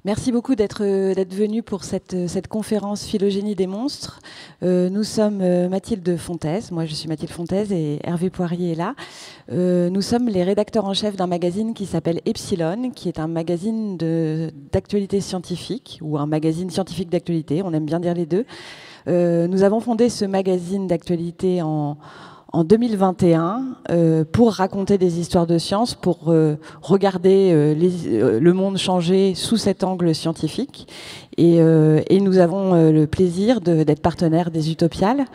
Merci beaucoup d'être venu pour cette conférence Phylogénie des monstres. Nous sommes Mathilde Fontaise, moi je suis Mathilde Fontaise et Hervé Poirier est là. Nous sommes les rédacteurs en chef d'un magazine qui s'appelle Epsilon, qui est un magazine d'actualité scientifique, ou un magazine scientifique d'actualité, on aime bien dire les deux. Nous avons fondé ce magazine d'actualité en 2021 pour raconter des histoires de science, pour regarder le monde changer sous cet angle scientifique. Et nous avons le plaisir d'être partenaires des Utopiales.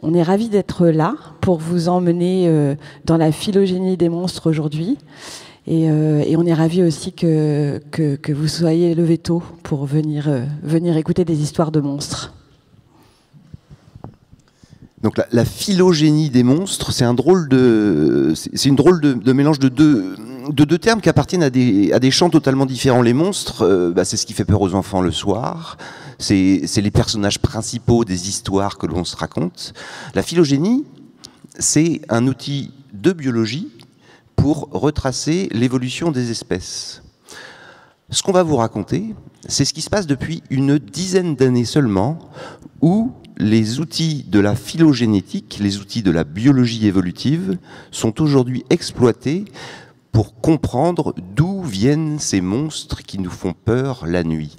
On est ravis d'être là pour vous emmener dans la phylogénie des monstres aujourd'hui. Et on est ravis aussi que vous soyez levés tôt pour venir écouter des histoires de monstres. Donc la phylogénie des monstres, c'est une drôle de mélange de deux termes qui appartiennent à des champs totalement différents. Les monstres, c'est ce qui fait peur aux enfants le soir. C'est les personnages principaux des histoires que l'on se raconte. La phylogénie, c'est un outil de biologie pour retracer l'évolution des espèces. Ce qu'on va vous raconter, c'est ce qui se passe depuis une dizaine d'années seulement, où les outils de la phylogénétique, les outils de la biologie évolutive, sont aujourd'hui exploités pour comprendre d'où viennent ces monstres qui nous font peur la nuit.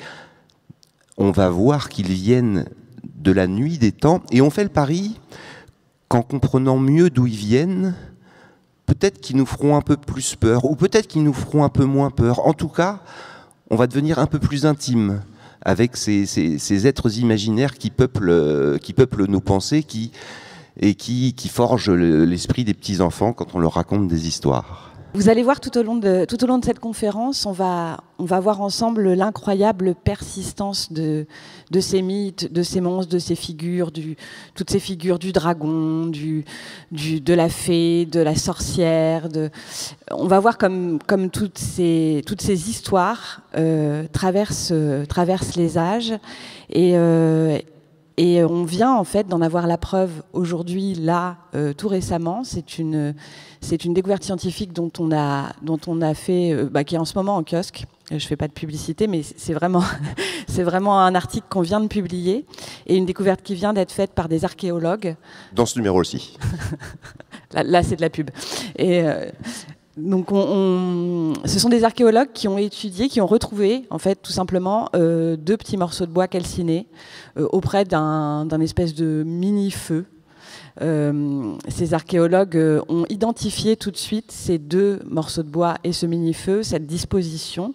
On va voir qu'ils viennent de la nuit des temps, et on fait le pari qu'en comprenant mieux d'où ils viennent, peut-être qu'ils nous feront un peu plus peur, ou peut-être qu'ils nous feront un peu moins peur. En tout cas, on va devenir un peu plus intime avec ces êtres imaginaires qui peuplent nos pensées et qui forgent l'esprit des petits-enfants quand on leur raconte des histoires. Vous allez voir tout au long de cette conférence, on va voir ensemble l'incroyable persistance de ces mythes, de ces monstres, de ces figures, toutes ces figures du dragon, de la fée, de la sorcière. On va voir comme toutes ces histoires traversent les âges et on vient en fait d'en avoir la preuve aujourd'hui, là, tout récemment. C'est une découverte scientifique dont on a fait, qui est en ce moment en kiosque. Je fais pas de publicité, mais c'est vraiment un article qu'on vient de publier et une découverte qui vient d'être faite par des archéologues. Dans ce numéro aussi. Là, c'est de la pub. Et donc, ce sont des archéologues qui ont étudié, qui ont retrouvé, en fait, tout simplement, 2 petits morceaux de bois calcinés auprès d'un espèce de mini-feu. Ces archéologues ont identifié tout de suite ces 2 morceaux de bois et ce mini-feu, cette disposition,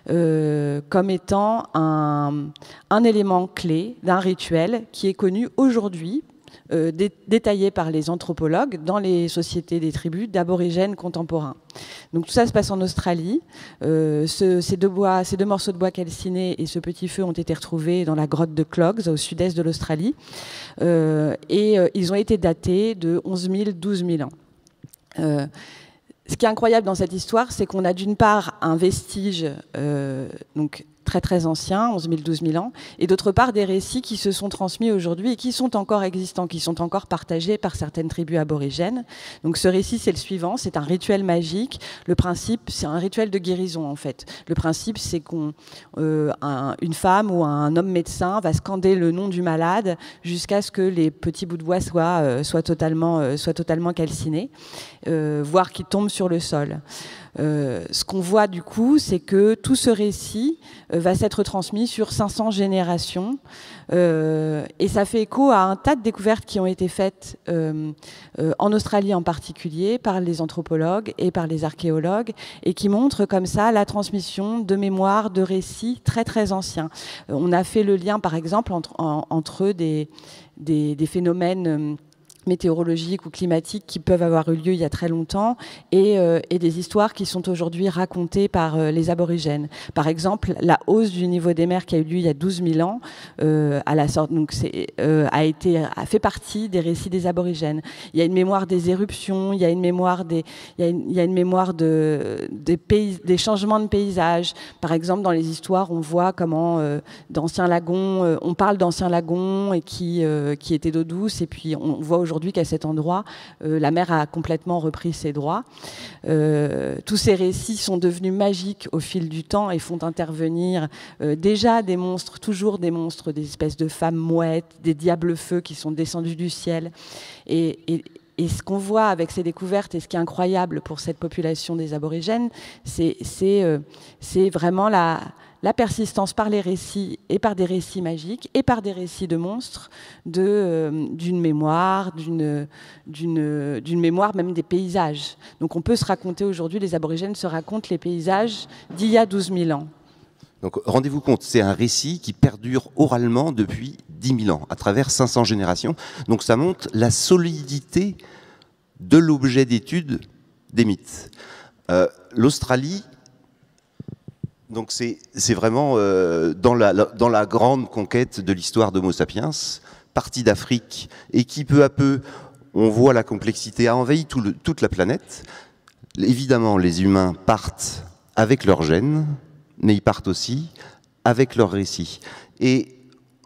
comme étant un élément clé d'un rituel qui est connu aujourd'hui, détaillé par les anthropologues dans les sociétés des tribus d'aborigènes contemporains. Donc tout ça se passe en Australie. Ces 2 morceaux de bois calcinés et ce petit feu ont été retrouvés dans la grotte de Clogs, au sud-est de l'Australie. Ils ont été datés de 11 000, 12 000 ans. Ce qui est incroyable dans cette histoire, c'est qu'on a d'une part un vestige donc très très ancien, 11 000, 12 000 ans, et d'autre part des récits qui se sont transmis aujourd'hui et qui sont encore existants, qui sont encore partagés par certaines tribus aborigènes. Donc ce récit, c'est le suivant, c'est un rituel magique. Le principe, c'est un rituel de guérison en fait. Le principe, c'est qu'une femme ou un homme médecin va scander le nom du malade jusqu'à ce que les petits bouts de bois soient totalement calcinés, voire qu'ils tombent sur le sol. Ce qu'on voit du coup, c'est que tout ce récit va s'être transmis sur 500 générations et ça fait écho à un tas de découvertes qui ont été faites en Australie en particulier par les anthropologues et par les archéologues et qui montrent comme ça la transmission de mémoires, de récits très très anciens. On a fait le lien par exemple entre des phénomènes météorologiques ou climatiques qui peuvent avoir eu lieu il y a très longtemps et des histoires qui sont aujourd'hui racontées par les aborigènes. Par exemple, la hausse du niveau des mers qui a eu lieu il y a 12 000 ans a fait partie des récits des aborigènes. Il y a une mémoire des éruptions, il y a une mémoire des changements de paysage. Par exemple, dans les histoires, on voit comment d'anciens lagons, on parle d'anciens lagons et qui étaient d'eau douce, et puis on voit aujourd'hui aujourd'hui qu'à cet endroit, la mer a complètement repris ses droits. Tous ces récits sont devenus magiques au fil du temps et font intervenir déjà des monstres, toujours des monstres, des espèces de femmes mouettes, des diables-feux qui sont descendus du ciel. Et ce qu'on voit avec ces découvertes, et ce qui est incroyable pour cette population des aborigènes, c'est vraiment la persistance par les récits, et par des récits magiques, et par des récits de monstres, d'une mémoire, d'une mémoire même des paysages. Donc on peut se raconter aujourd'hui, les aborigènes se racontent les paysages d'il y a 12 000 ans. Donc rendez-vous compte, c'est un récit qui perdure oralement depuis 10 000 ans, à travers 500 générations. Donc ça montre la solidité de l'objet d'étude des mythes. L'Australie, donc c'est vraiment dans la grande conquête de l'histoire d'Homo sapiens, partie d'Afrique, et qui peu à peu, on voit la complexité, a envahi toute la planète. Évidemment, les humains partent avec leurs gènes, mais ils partent aussi avec leurs récits. Et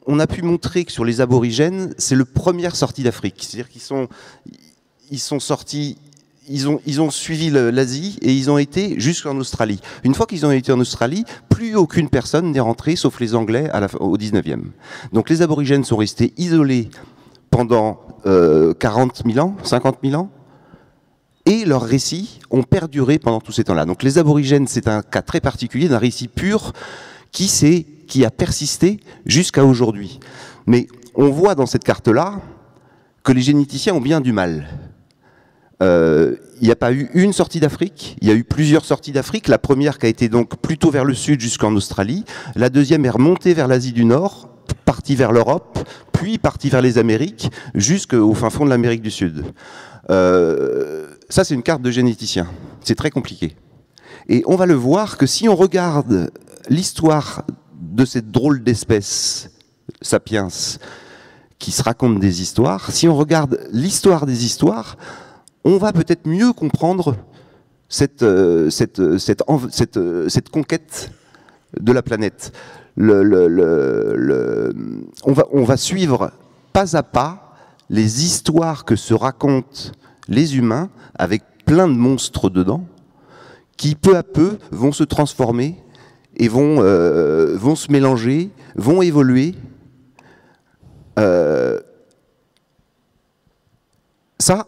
on a pu montrer que sur les aborigènes, c'est la première sortie d'Afrique. C'est-à-dire qu'ils sont sortis, ils ont suivi l'Asie et ils ont été jusqu'en Australie. Une fois qu'ils ont été en Australie, plus aucune personne n'est rentrée, sauf les Anglais au 19e. Donc les aborigènes sont restés isolés pendant 40 000 ans, 50 000 ans, et leurs récits ont perduré pendant tous ces temps-là. Donc les aborigènes, c'est un cas très particulier d'un récit pur qui a persisté jusqu'à aujourd'hui. Mais on voit dans cette carte-là que les généticiens ont bien du mal. Il n'y a pas eu une sortie d'Afrique, il y a eu plusieurs sorties d'Afrique. La première qui a été donc plutôt vers le sud jusqu'en Australie. La deuxième est remontée vers l'Asie du Nord, partie vers l'Europe, puis partie vers les Amériques, jusqu'au fin fond de l'Amérique du Sud. Ça, c'est une carte de généticien. C'est très compliqué. Et on va le voir que si on regarde l'histoire de cette drôle d'espèce, sapiens, qui se raconte des histoires, si on regarde l'histoire des histoires, on va peut-être mieux comprendre cette conquête de la planète. On va suivre pas à pas les histoires que se racontent les humains avec plein de monstres dedans, qui peu à peu vont se transformer et vont se mélanger, vont évoluer. Ça,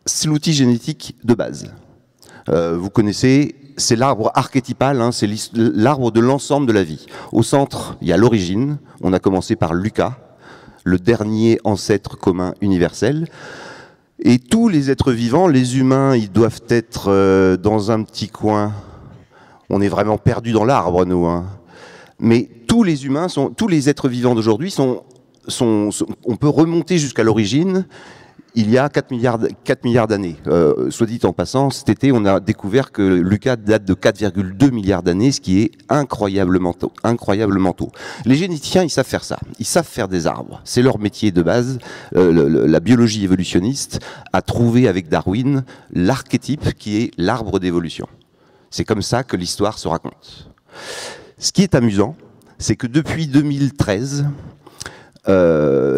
c'est l'outil génétique de base. Vous connaissez, c'est l'arbre archétypal, hein, c'est l'arbre de l'ensemble de la vie. Au centre, il y a l'origine. On a commencé par Lucas, le dernier ancêtre commun universel. Et tous les êtres vivants, les humains, ils doivent être dans un petit coin. On est vraiment perdus dans l'arbre, nous. Hein. Mais tous les humains, tous les êtres vivants d'aujourd'hui on peut remonter jusqu'à l'origine. Il y a 4 milliards d'années. Soit dit en passant, cet été, on a découvert que Lucas date de 4,2 milliards d'années, ce qui est incroyablement tôt. Les généticiens, ils savent faire ça. Ils savent faire des arbres. C'est leur métier de base. La biologie évolutionniste a trouvé avec Darwin l'archétype qui est l'arbre d'évolution. C'est comme ça que l'histoire se raconte. Ce qui est amusant, c'est que depuis 2013...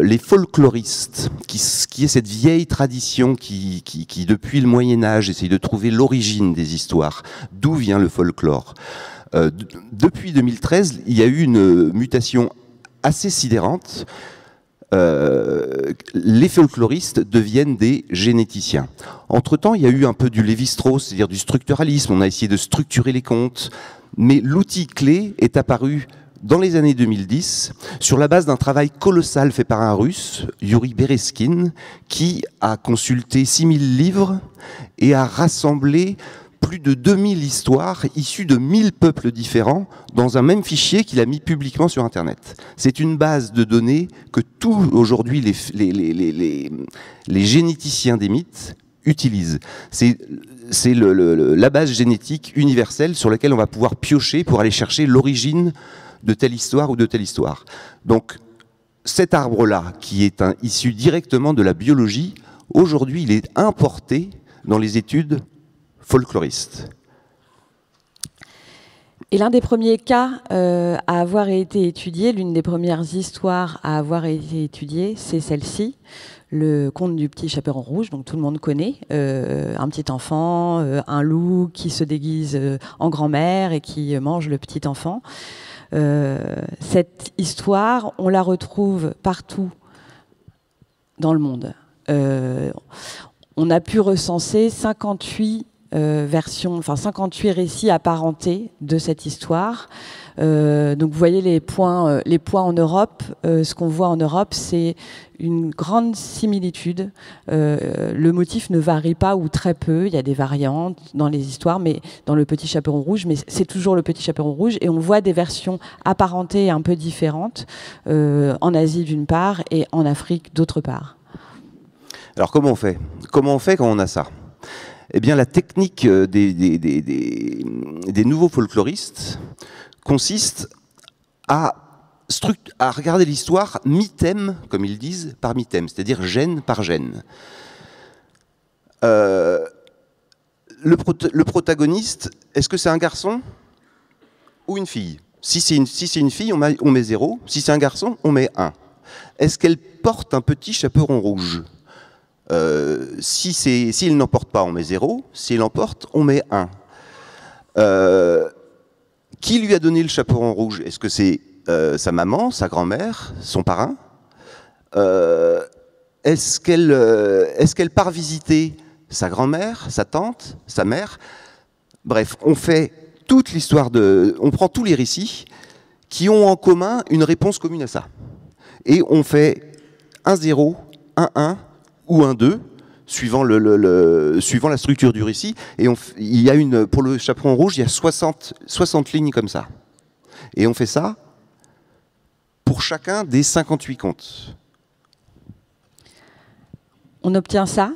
les folkloristes, qui est cette vieille tradition qui depuis le Moyen-Âge, essaye de trouver l'origine des histoires, d'où vient le folklore. Depuis 2013, il y a eu une mutation assez sidérante. Les folkloristes deviennent des généticiens. Entre-temps, il y a eu un peu du Lévi-Strauss, c'est-à-dire du structuralisme. On a essayé de structurer les contes. Mais l'outil clé est apparu dans les années 2010, sur la base d'un travail colossal fait par un Russe, Yuri Bereskin, qui a consulté 6000 livres et a rassemblé plus de 2000 histoires issues de 1000 peuples différents dans un même fichier qu'il a mis publiquement sur Internet. C'est une base de données que tous aujourd'hui les généticiens des mythes utilisent. C'est la base génétique universelle sur laquelle on va pouvoir piocher pour aller chercher l'origine de telle histoire ou de telle histoire. Donc, cet arbre-là, qui est issu directement de la biologie, aujourd'hui, il est importé dans les études folkloristes. Et l'un des premiers cas à avoir été étudié, l'une des premières histoires à avoir été étudiée, c'est celle-ci, le conte du petit chaperon rouge, donc tout le monde connaît, un petit enfant, un loup qui se déguise en grand-mère et qui mange le petit enfant. Cette histoire, on la retrouve partout dans le monde. On a pu recenser 58 versions, enfin 58 récits apparentés de cette histoire. Donc vous voyez les points en Europe. Ce qu'on voit en Europe, c'est une grande similitude. Le motif ne varie pas ou très peu. Il y a des variantes dans les histoires, mais dans le petit chaperon rouge, mais c'est toujours le petit chaperon rouge. Et on voit des versions apparentées un peu différentes en Asie d'une part et en Afrique d'autre part. Alors comment on fait? Comment on fait quand on a ça? Eh bien la technique des nouveaux folkloristes consiste à regarder l'histoire mi-thème, comme ils disent, par mi-thème, c'est-à-dire gène par gène. Le protagoniste, est-ce que c'est un garçon ou une fille? Si c'est une fille, on met 0. Si c'est un garçon, on met 1. Est-ce qu'elle porte un petit chaperon rouge? S'il n'en porte pas, on met 0. S'il en porte, on met 1. Qui lui a donné le chaperon rouge? Est-ce que c'est sa maman, sa grand-mère, son parrain? Est-ce qu'elle part visiter sa grand-mère, sa tante, sa mère? Bref, on fait toute l'histoire on prend tous les récits qui ont en commun une réponse commune à ça. Et on fait 1-0, 1-1 ou 1-2, suivant la structure du récit. Et il y a pour le chaperon rouge, il y a 60 lignes comme ça. Et on fait ça pour chacun des 58 contes. On obtient ça.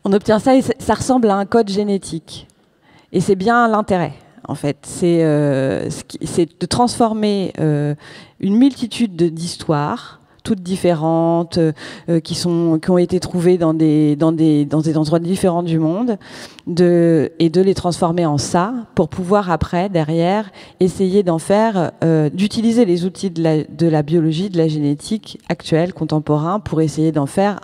On obtient ça et ça ressemble à un code génétique. Et c'est bien l'intérêt, en fait. C'est de transformer une multitude d'histoires, toutes différentes, qui ont été trouvées dans des endroits différents du monde, et de les transformer en ça, pour pouvoir après, derrière, essayer d'en faire, d'utiliser les outils de la biologie, de la génétique actuelle, contemporain, pour essayer d'en faire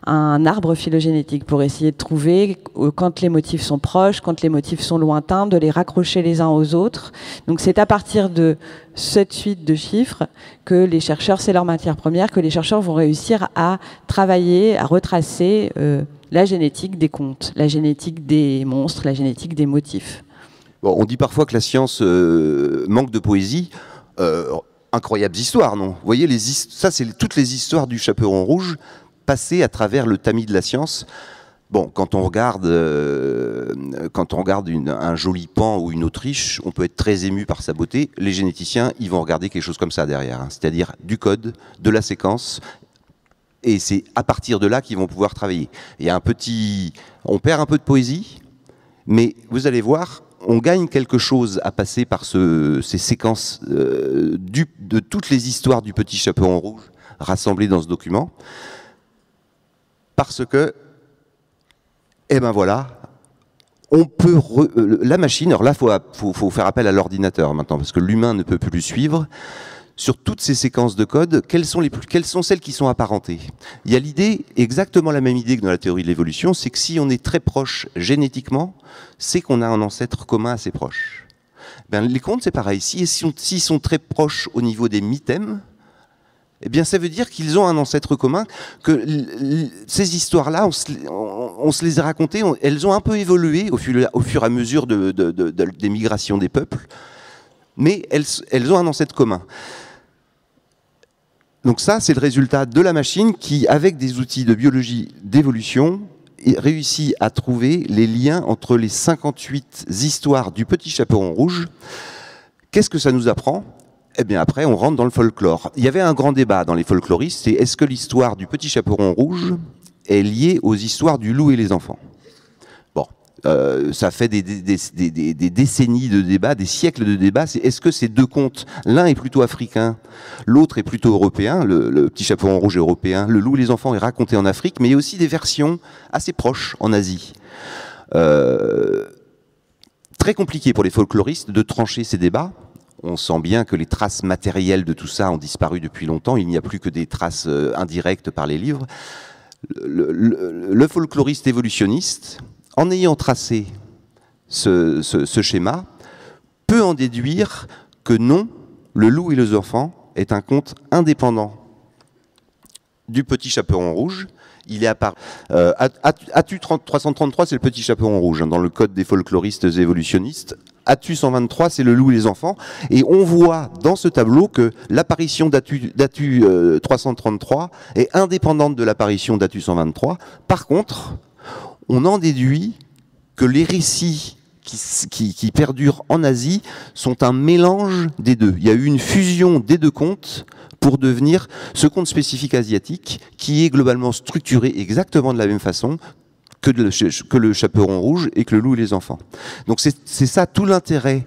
un arbre phylogénétique, pour essayer de trouver, quand les motifs sont proches, quand les motifs sont lointains, de les raccrocher les uns aux autres. Donc c'est à partir de cette suite de chiffres que les chercheurs, c'est leur matière première, que les chercheurs vont réussir à travailler, à retracer la génétique des contes, la génétique des monstres, la génétique des motifs. Bon, on dit parfois que la science manque de poésie. Incroyables histoires, non? Vous voyez, ça c'est toutes les histoires du chaperon rouge passées à travers le tamis de la science. Bon, quand on regarde un joli pan ou une Autriche, on peut être très ému par sa beauté. Les généticiens, ils vont regarder quelque chose comme ça derrière, hein, c'est-à-dire du code, de la séquence, et c'est à partir de là qu'ils vont pouvoir travailler. Il y a on perd un peu de poésie, mais vous allez voir, on gagne quelque chose à passer par ces séquences de toutes les histoires du petit chaperon rouge rassemblées dans ce document, parce que et ben voilà, on peut la machine. Alors là, faut faire appel à l'ordinateur maintenant, parce que l'humain ne peut plus suivre. Sur toutes ces séquences de code, quelles sont celles qui sont apparentées? Il y a l'idée, exactement la même idée que dans la théorie de l'évolution, c'est que si on est très proche génétiquement, c'est qu'on a un ancêtre commun assez proche. Ben, les contes, c'est pareil. S'ils sont très proches au niveau des mythèmes, eh bien, ça veut dire qu'ils ont un ancêtre commun, que ces histoires-là, on se les a racontées, elles ont un peu évolué au fur et à mesure des migrations des peuples, mais elles ont un ancêtre commun. Donc ça, c'est le résultat de la machine qui, avec des outils de biologie d'évolution, réussit à trouver les liens entre les 58 histoires du petit chaperon rouge. Qu'est-ce que ça nous apprend ? Eh bien après, on rentre dans le folklore. Il y avait un grand débat dans les folkloristes, c'est est-ce que l'histoire du petit chaperon rouge est liée aux histoires du loup et les enfants ? Bon, ça fait des décennies de débat, des siècles de débat. Est-ce que ces deux contes, l'un est plutôt africain, l'autre est plutôt européen, le petit chaperon rouge est européen, le loup et les enfants est raconté en Afrique, mais il y a aussi des versions assez proches en Asie. très compliqué pour les folkloristes de trancher ces débats. On sent bien que les traces matérielles de tout ça ont disparu depuis longtemps. Il n'y a plus que des traces indirectes par les livres. Le folkloriste évolutionniste, en ayant tracé ce schéma, peut en déduire que non, Le Loup et les enfants est un conte indépendant du Petit Chaperon Rouge. Il est apparu. Atu 333, c'est le Petit Chaperon Rouge, hein, dans le code des folkloristes évolutionnistes. Atu 123, c'est Le Loup et les enfants. Et on voit dans ce tableau que l'apparition d'Atu 333 est indépendante de l'apparition d'Atu 123. Par contre, on en déduit que les récits qui perdurent en Asie sont un mélange des deux. Il y a eu une fusion des deux contes pour devenir ce conte spécifique asiatique qui est globalement structuré exactement de la même façon que le Chaperon Rouge et que Le Loup et les enfants. Donc c'est ça tout l'intérêt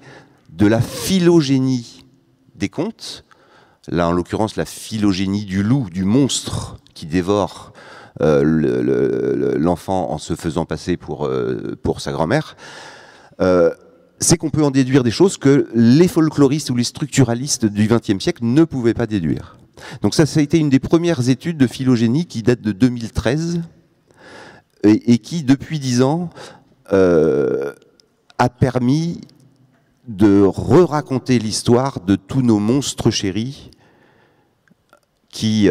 de la phylogénie des contes. Là, en l'occurrence, la phylogénie du loup, du monstre qui dévore l'enfant en se faisant passer pour sa grand-mère. C'est qu'on peut en déduire des choses que les folkloristes ou les structuralistes du XXe siècle ne pouvaient pas déduire. Donc ça a été une des premières études de phylogénie qui date de 2013 et qui, depuis 10 ans, a permis de re-raconter l'histoire de tous nos monstres chéris qui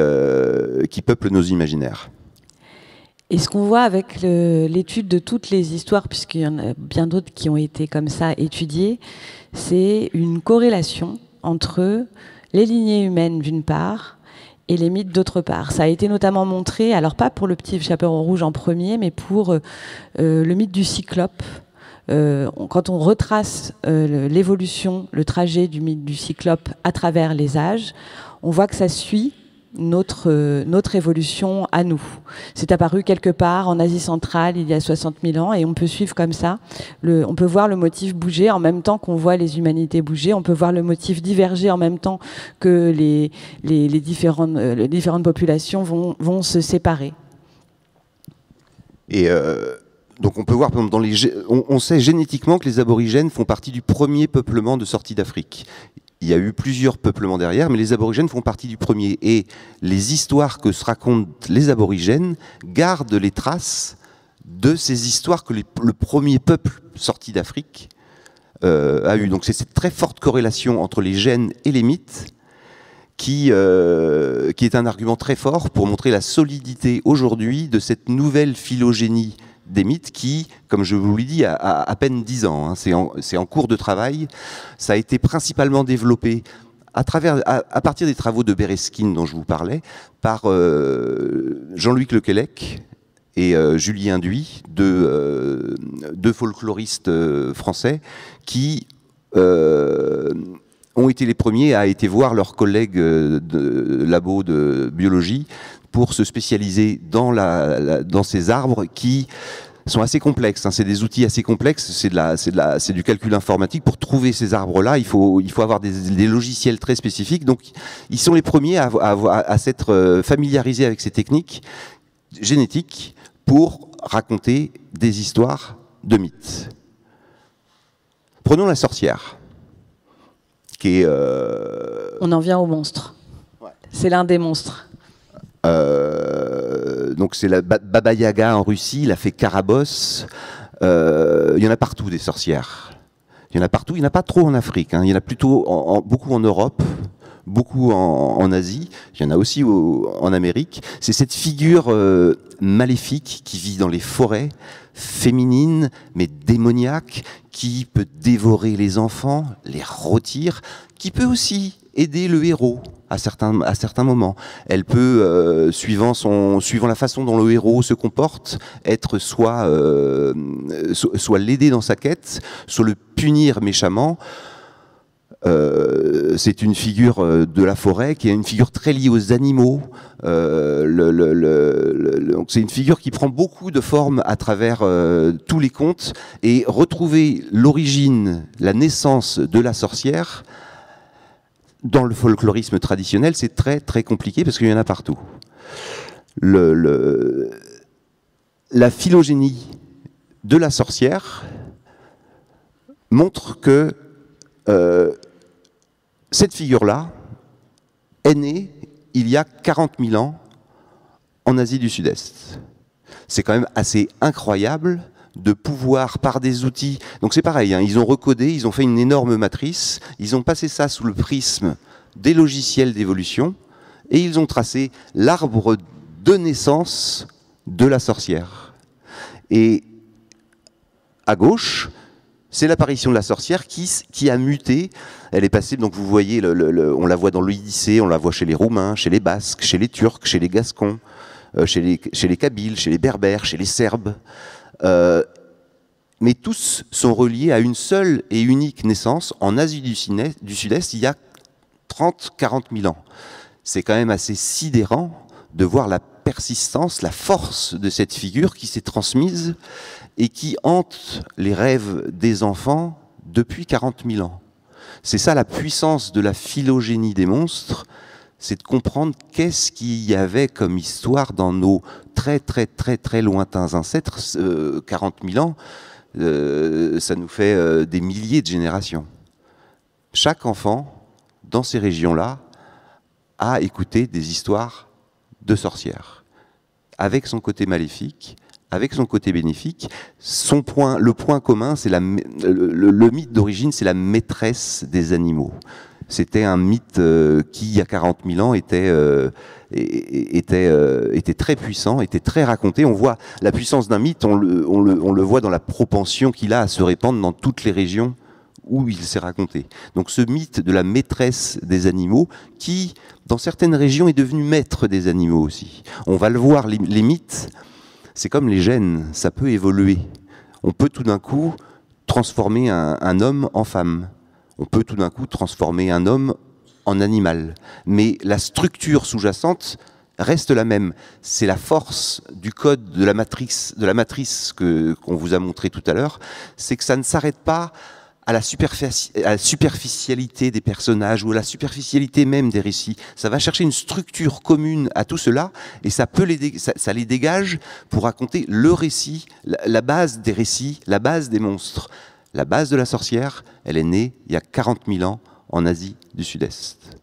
peuplent nos imaginaires. Et ce qu'on voit avec l'étude de toutes les histoires, puisqu'il y en a bien d'autres qui ont été comme ça étudiées, c'est une corrélation entre les lignées humaines d'une part et les mythes d'autre part. Ça a été notamment montré, alors pas pour le Petit Chaperon Rouge en premier, mais pour le mythe du Cyclope. Quand on retrace l'évolution, le trajet du mythe du Cyclope à travers les âges, on voit que ça suit notre évolution à nous. C'est apparu quelque part en Asie centrale il y a 60 000 ans et on peut suivre comme ça. On peut voir le motif bouger en même temps qu'on voit les humanités bouger. On peut voir le motif diverger en même temps que les différentes populations vont se séparer. Et donc on peut voir, par exemple, on sait génétiquement que les aborigènes font partie du premier peuplement de sortie d'Afrique. Il y a eu plusieurs peuplements derrière, mais les aborigènes font partie du premier. Et les histoires que se racontent les aborigènes gardent les traces de ces histoires que le premier peuple sorti d'Afrique a eu. Donc c'est cette très forte corrélation entre les gènes et les mythes qui est un argument très fort pour montrer la solidité aujourd'hui de cette nouvelle phylogénie des mythes qui, comme je vous l'ai dit, a à peine 10 ans. Hein. C'est en cours de travail. Ça a été principalement développé à partir des travaux de Bereskin dont je vous parlais, par Jean-Louis Lequelec et Julien Duy, deux folkloristes français qui ont été les premiers à aller voir leurs collègues de labo de biologie pour se spécialiser dans ces arbres qui sont assez complexes. Hein. C'est des outils assez complexes, c'est du calcul informatique. Pour trouver ces arbres-là, il faut avoir des logiciels très spécifiques. Donc, ils sont les premiers à s'être familiarisés avec ces techniques génétiques pour raconter des histoires de mythes. Prenons la sorcière, qui est... On en vient au monstre. Ouais. C'est l'un des monstres. Donc c'est la Baba Yaga en Russie, la fée Carabosse. Il y en a partout des sorcières. Il y en a partout. Il n'y en a pas trop en Afrique. Hein. Il y en a plutôt beaucoup en Europe, beaucoup en Asie. Il y en a aussi en Amérique. C'est cette figure maléfique qui vit dans les forêts, féminine mais démoniaque, qui peut dévorer les enfants, les rôtir, qui peut aussi aider le héros à certains moments. Elle peut, suivant la façon dont le héros se comporte, être soit l'aider dans sa quête, soit le punir méchamment. C'est une figure de la forêt qui est une figure très liée aux animaux. Donc c'est une figure qui prend beaucoup de formes à travers tous les contes, et retrouver l'origine, la naissance de la sorcière dans le folklorisme traditionnel, c'est très très compliqué parce qu'il y en a partout. La phylogénie de la sorcière montre que cette figure-là est née il y a 40 000 ans en Asie du Sud-Est. C'est quand même assez incroyable de pouvoir, par des outils... Donc c'est pareil, hein, ils ont recodé, ils ont fait une énorme matrice, ils ont passé ça sous le prisme des logiciels d'évolution, et ils ont tracé l'arbre de naissance de la sorcière. Et à gauche, c'est l'apparition de la sorcière qui a muté. Elle est passée, donc vous voyez, on la voit dans l'Odyssée, on la voit chez les Roumains, chez les Basques, chez les Turcs, chez les Gascons, chez les Kabyles, chez les Berbères, chez les Serbes. Mais tous sont reliés à une seule et unique naissance en Asie du Sud-Est il y a 30-40 000 ans. C'est quand même assez sidérant de voir la persistance, la force de cette figure qui s'est transmise et qui hante les rêves des enfants depuis 40 000 ans. C'est ça la puissance de la phylogénie des monstres, c'est de comprendre qu'est-ce qu'il y avait comme histoire dans nos très très très très lointains ancêtres. 40 000 ans, ça nous fait des milliers de générations. Chaque enfant, dans ces régions-là, a écouté des histoires de sorcières, avec son côté maléfique, avec son côté bénéfique. Le point commun, c'est le mythe d'origine, c'est la maîtresse des animaux. C'était un mythe qui, il y a 40 000 ans, était très puissant, était très raconté. On voit la puissance d'un mythe, on le voit dans la propension qu'il a à se répandre dans toutes les régions où il s'est raconté. Donc ce mythe de la maîtresse des animaux, qui, dans certaines régions, est devenu maître des animaux aussi. On va le voir, les mythes, c'est comme les gènes, ça peut évoluer. On peut tout d'un coup transformer un homme en femme. On peut tout d'un coup transformer un homme en animal. Mais la structure sous-jacente reste la même. C'est la force du code de la matrice qu'on vous a montré tout à l'heure, c'est que ça ne s'arrête pas à la superficialité des personnages ou à la superficialité même des récits. Ça va chercher une structure commune à tout cela et ça les dégage pour raconter le récit, la base des récits, la base des monstres. La base de la sorcière, elle est née il y a 40 000 ans en Asie du Sud-Est.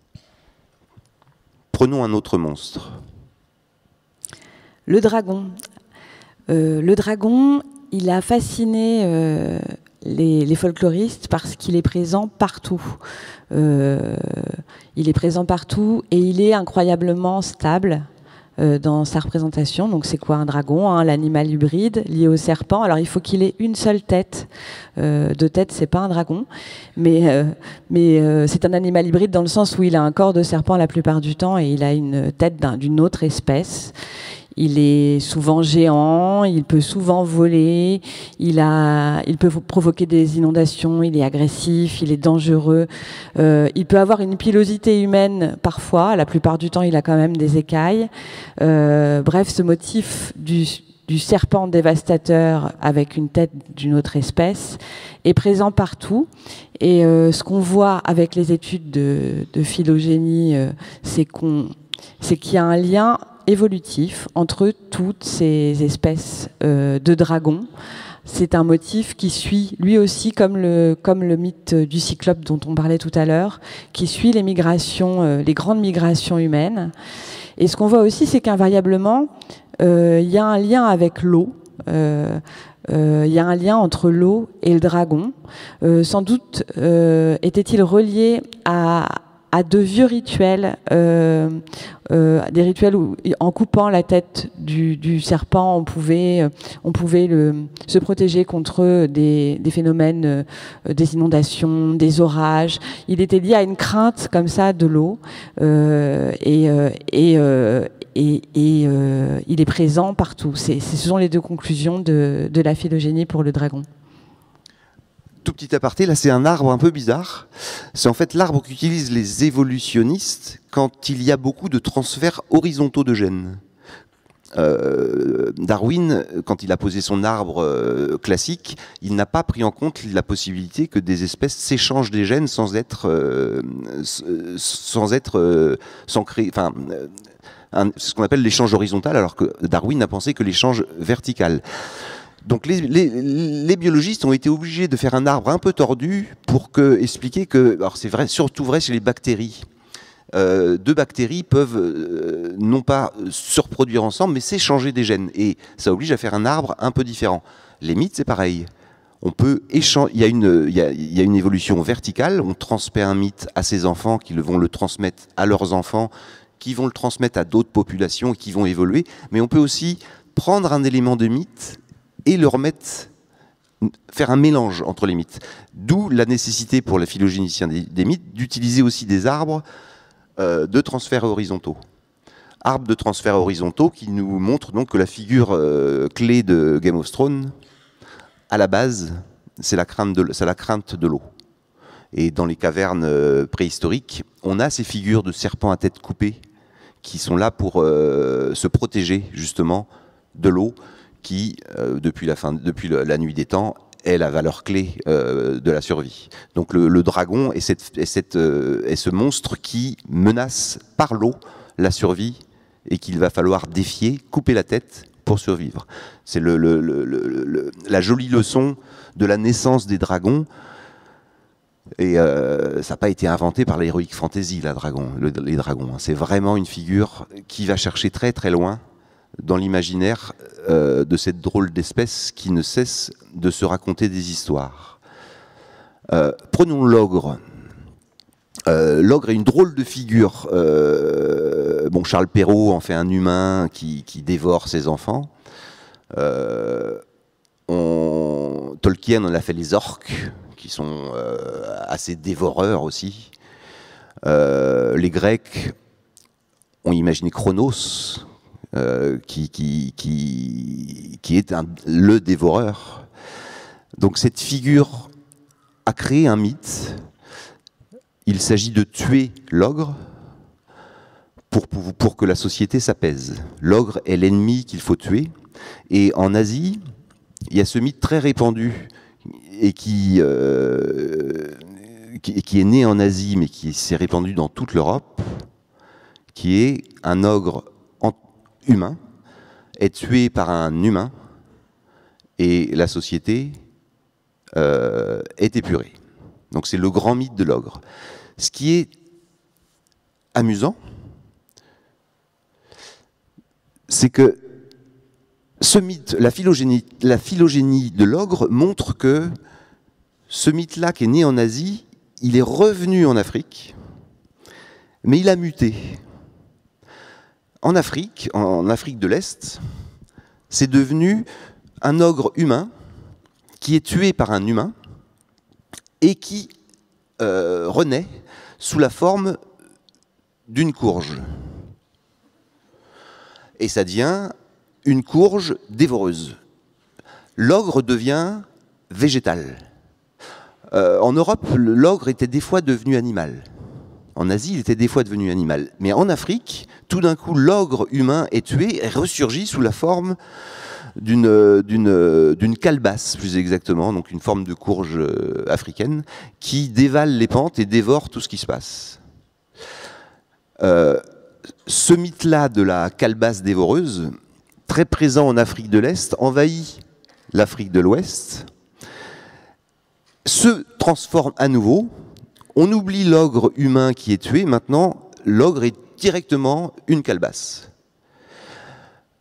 Prenons un autre monstre. Le dragon. Le dragon, il a fasciné les folkloristes parce qu'il est présent partout. Il est présent partout et il est incroyablement stable dans sa représentation. Donc c'est quoi un dragon, hein, l'animal hybride lié au serpent. Alors il faut qu'il ait une seule tête. Deux têtes, c'est pas un dragon, mais c'est un animal hybride dans le sens où il a un corps de serpent la plupart du temps et il a une tête d'une autre espèce. Il est souvent géant, il peut souvent voler, il peut provoquer des inondations, il est agressif, il est dangereux. Il peut avoir une pilosité humaine parfois, la plupart du temps il a quand même des écailles. Bref, ce motif du serpent dévastateur avec une tête d'une autre espèce est présent partout. Et ce qu'on voit avec les études de phylogénie, c'est qu'il y a un lien évolutif entre toutes ces espèces de dragons. C'est un motif qui suit, lui aussi, comme le mythe du cyclope dont on parlait tout à l'heure, qui suit les migrations, les grandes migrations humaines. Et ce qu'on voit aussi, c'est qu'invariablement, il y a un lien avec l'eau. Il y a un lien entre l'eau et le dragon. Sans doute était-il relié à de vieux rituels, des rituels où, en coupant la tête du serpent, on pouvait se protéger contre des phénomènes, des inondations, des orages. Il était lié à une crainte comme ça de l'eau, et il est présent partout. Ce sont les deux conclusions de la phylogénie pour le dragon. Tout petit aparté, là c'est un arbre un peu bizarre. C'est en fait l'arbre qu'utilisent les évolutionnistes quand il y a beaucoup de transferts horizontaux de gènes. Darwin, quand il a posé son arbre classique, il n'a pas pris en compte la possibilité que des espèces s'échangent des gènes sans créer, enfin, ce qu'on appelle l'échange horizontal, alors que Darwin a pensé que l'échange vertical. Donc les biologistes ont été obligés de faire un arbre un peu tordu pour expliquer que, alors c'est vrai, surtout vrai chez les bactéries. Deux bactéries peuvent non pas se reproduire ensemble, mais s'échanger des gènes. Et ça oblige à faire un arbre un peu différent. Les mites, c'est pareil. On peut échanger. Il y a une évolution verticale. On transmet un mythe à ses enfants, qui vont le transmettre à leurs enfants, qui vont le transmettre à d'autres populations, qui vont évoluer. Mais on peut aussi prendre un élément de mythe et le remettre, faire un mélange entre les mythes. D'où la nécessité pour les phylogéniciens des mythes d'utiliser aussi des arbres de transferts horizontaux. Arbres de transferts horizontaux qui nous montrent donc que la figure clé de Game of Thrones, à la base, c'est la crainte de l'eau. Et dans les cavernes préhistoriques, on a ces figures de serpents à tête coupée qui sont là pour se protéger justement de l'eau qui, depuis la nuit des temps, est la valeur clé de la survie. Donc le dragon est ce monstre qui menace par l'eau la survie et qu'il va falloir défier, couper la tête pour survivre. C'est la jolie leçon de la naissance des dragons. Et ça n'a pas été inventé par l'heroic fantasy, les dragons. C'est vraiment une figure qui va chercher très très loin dans l'imaginaire de cette drôle d'espèce qui ne cesse de se raconter des histoires. Prenons l'ogre. L'ogre est une drôle de figure. Charles Perrault en fait un humain qui dévore ses enfants. Tolkien en a fait les orques, qui sont assez dévoreurs aussi. Les Grecs ont imaginé Chronos, qui est le dévoreur. Donc cette figure a créé un mythe. Il s'agit de tuer l'ogre pour que la société s'apaise. L'ogre est l'ennemi qu'il faut tuer. Et en Asie, il y a ce mythe très répandu et qui est né en Asie, mais qui s'est répandu dans toute l'Europe, qui est un ogre humain est tué par un humain et la société est épurée. Donc c'est le grand mythe de l'ogre. Ce qui est amusant, c'est que ce mythe, la phylogénie de l'ogre montre que ce mythe-là qui est né en Asie, il est revenu en Afrique, mais il a muté. En Afrique de l'Est, c'est devenu un ogre humain qui est tué par un humain et qui renaît sous la forme d'une courge. Et ça devient une courge dévoreuse. L'ogre devient végétal. En Europe, l'ogre était des fois devenu animal. En Asie, il était des fois devenu animal. Mais en Afrique, tout d'un coup, l'ogre humain est tué et ressurgit sous la forme d'une calebasse, plus exactement, donc une forme de courge africaine, qui dévale les pentes et dévore tout ce qui se passe. Ce mythe-là de la calebasse dévoreuse, très présent en Afrique de l'Est, envahit l'Afrique de l'Ouest, se transforme à nouveau. On oublie l'ogre humain qui est tué. Maintenant, l'ogre est directement une calebasse.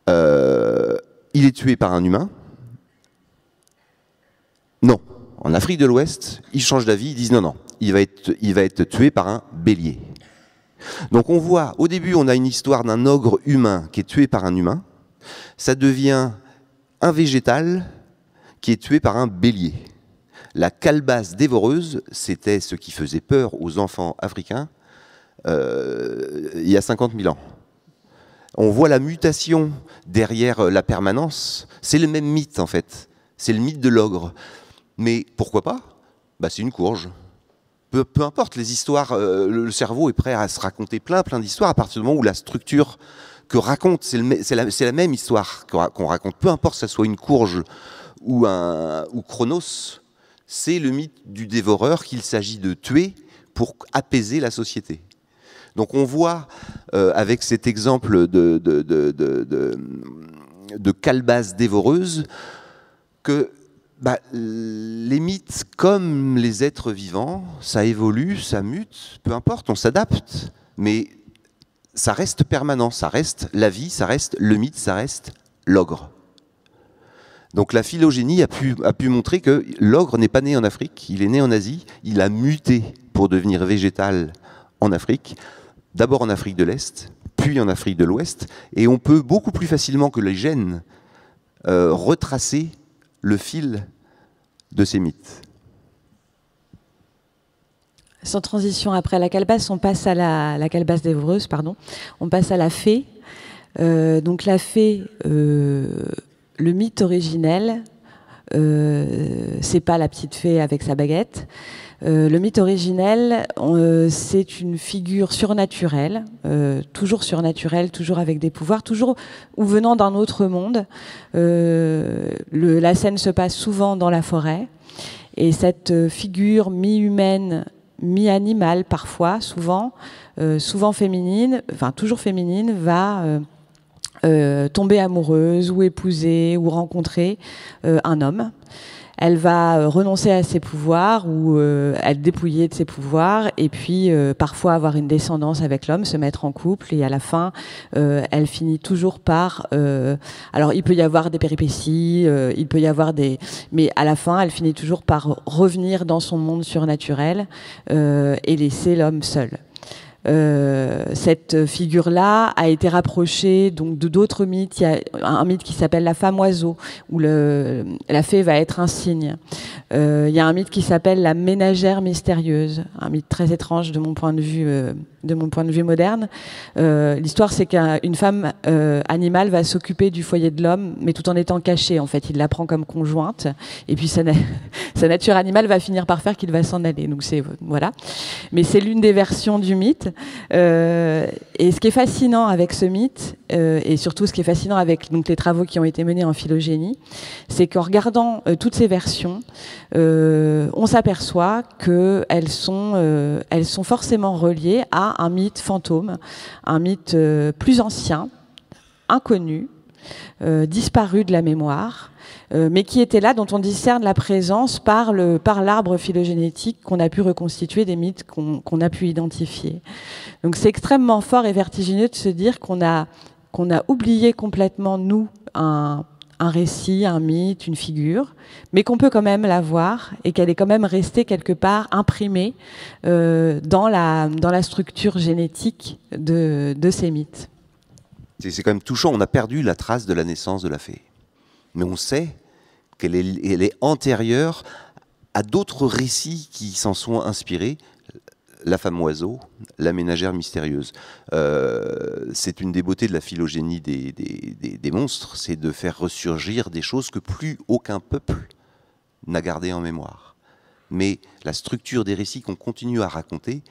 Il est tué par un humain. Non. En Afrique de l'Ouest, ils changent d'avis. Ils disent non, il va être tué par un bélier. Donc on voit, au début, on a une histoire d'un ogre humain qui est tué par un humain. Ça devient un végétal qui est tué par un bélier. La calebasse dévoreuse, c'était ce qui faisait peur aux enfants africains il y a 50 000 ans. On voit la mutation derrière la permanence. C'est le même mythe, en fait. C'est le mythe de l'ogre. Mais pourquoi pas ? C'est une courge. Peu importe les histoires, le cerveau est prêt à se raconter plein d'histoires à partir du moment où la structure que raconte, c'est la même histoire qu'on raconte. Peu importe que ce soit une courge ou Chronos, c'est le mythe du dévoreur qu'il s'agit de tuer pour apaiser la société. Donc on voit, avec cet exemple de calebasse dévoreuse, que les mythes, comme les êtres vivants, ça évolue, ça mute, peu importe, on s'adapte, mais ça reste permanent, ça reste la vie, ça reste le mythe, ça reste l'ogre. Donc la phylogénie a pu montrer que l'ogre n'est pas né en Afrique, il est né en Asie, il a muté pour devenir végétal en Afrique, d'abord en Afrique de l'Est, puis en Afrique de l'Ouest, et on peut beaucoup plus facilement que les gènes retracer le fil de ces mythes. Sans transition, après la calebasse, on passe à la calebasse d'Évreuse, pardon. On passe à la fée. Donc la fée, le mythe originel, c'est pas la petite fée avec sa baguette. Le mythe originel, c'est une figure surnaturelle, toujours surnaturelle, toujours avec des pouvoirs, toujours ou venant d'un autre monde. La scène se passe souvent dans la forêt. Et cette figure mi-humaine, mi-animale parfois, souvent féminine, enfin toujours féminine, va tomber amoureuse ou épouser ou rencontrer un homme. Elle va renoncer à ses pouvoirs ou être dépouillée de ses pouvoirs et puis parfois avoir une descendance avec l'homme, se mettre en couple et à la fin, elle finit toujours par... alors il peut y avoir des péripéties, il peut y avoir des... Mais à la fin, elle finit toujours par revenir dans son monde surnaturel et laisser l'homme seul. Cette figure-là a été rapprochée donc de d'autres mythes. Il y a un mythe qui s'appelle la femme oiseau, où la fée va être un cygne. Il y a un mythe qui s'appelle la ménagère mystérieuse, un mythe très étrange de mon point de vue moderne. L'histoire, c'est qu'une femme animale va s'occuper du foyer de l'homme, mais tout en étant cachée. En fait, il la prend comme conjointe, et puis sa nature animale va finir par faire qu'il va s'en aller. Donc voilà. Mais c'est l'une des versions du mythe. Et ce qui est fascinant avec ce mythe, et surtout ce qui est fascinant avec donc les travaux qui ont été menés en phylogénie, c'est qu'en regardant toutes ces versions, on s'aperçoit qu'elles sont forcément reliées à un mythe fantôme, un mythe plus ancien, inconnu, disparu de la mémoire, mais qui était là, dont on discerne la présence par l'arbre phylogénétique qu'on a pu reconstituer, des mythes qu'on a pu identifier. Donc c'est extrêmement fort et vertigineux de se dire qu'on a oublié complètement, nous, un récit, un mythe, une figure, mais qu'on peut quand même la voir et qu'elle est quand même restée quelque part imprimée dans la structure génétique de ces mythes. C'est quand même touchant, on a perdu la trace de la naissance de la fée. Mais on sait qu'elle est antérieure à d'autres récits qui s'en sont inspirés. La femme oiseau, la ménagère mystérieuse. C'est une des beautés de la phylogénie des monstres, c'est de faire ressurgir des choses que plus aucun peuple n'a gardées en mémoire. Mais la structure des récits qu'on continue à raconter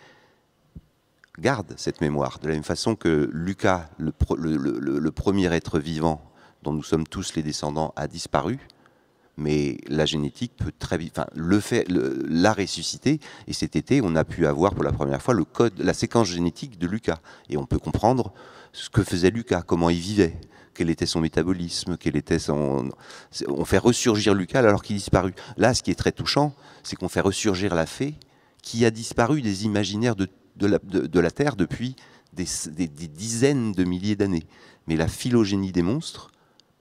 garde cette mémoire. De la même façon que Lucas, le premier être vivant dont nous sommes tous les descendants, a disparu, mais la génétique peut très vite, l'a ressuscité. Et cet été, on a pu avoir pour la première fois le code, la séquence génétique de Lucas. Et on peut comprendre ce que faisait Lucas, comment il vivait, quel était son métabolisme, on fait ressurgir Lucas alors qu'il est disparu. Là, ce qui est très touchant, c'est qu'on fait ressurgir la fée qui a disparu des imaginaires de la Terre depuis des dizaines de milliers d'années. Mais la phylogénie des monstres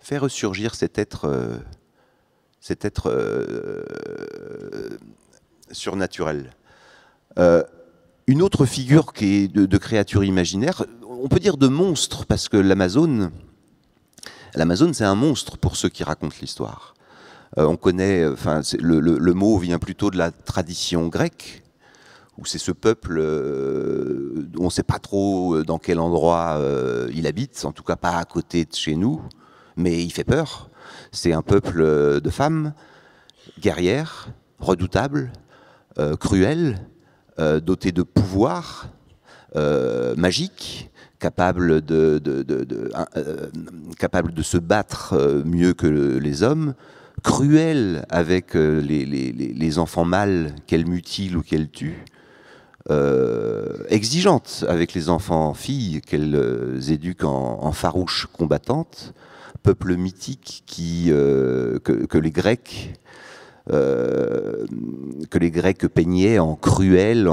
fait ressurgir cet être surnaturel. Une autre figure qui est de créature imaginaire, on peut dire de monstre, parce que l'Amazone, c'est un monstre pour ceux qui racontent l'histoire. On connaît, le mot vient plutôt de la tradition grecque, où c'est ce peuple, on ne sait pas trop dans quel endroit il habite, en tout cas pas à côté de chez nous, mais il fait peur. C'est un peuple de femmes, guerrières, redoutables, cruelles, dotées de pouvoirs magiques, capables de se battre mieux que les hommes, cruelles avec les enfants mâles qu'elles mutilent ou qu'elles tuent, exigeantes avec les enfants filles qu'elles éduquent en farouches combattantes, peuple mythique que les Grecs peignaient en cruel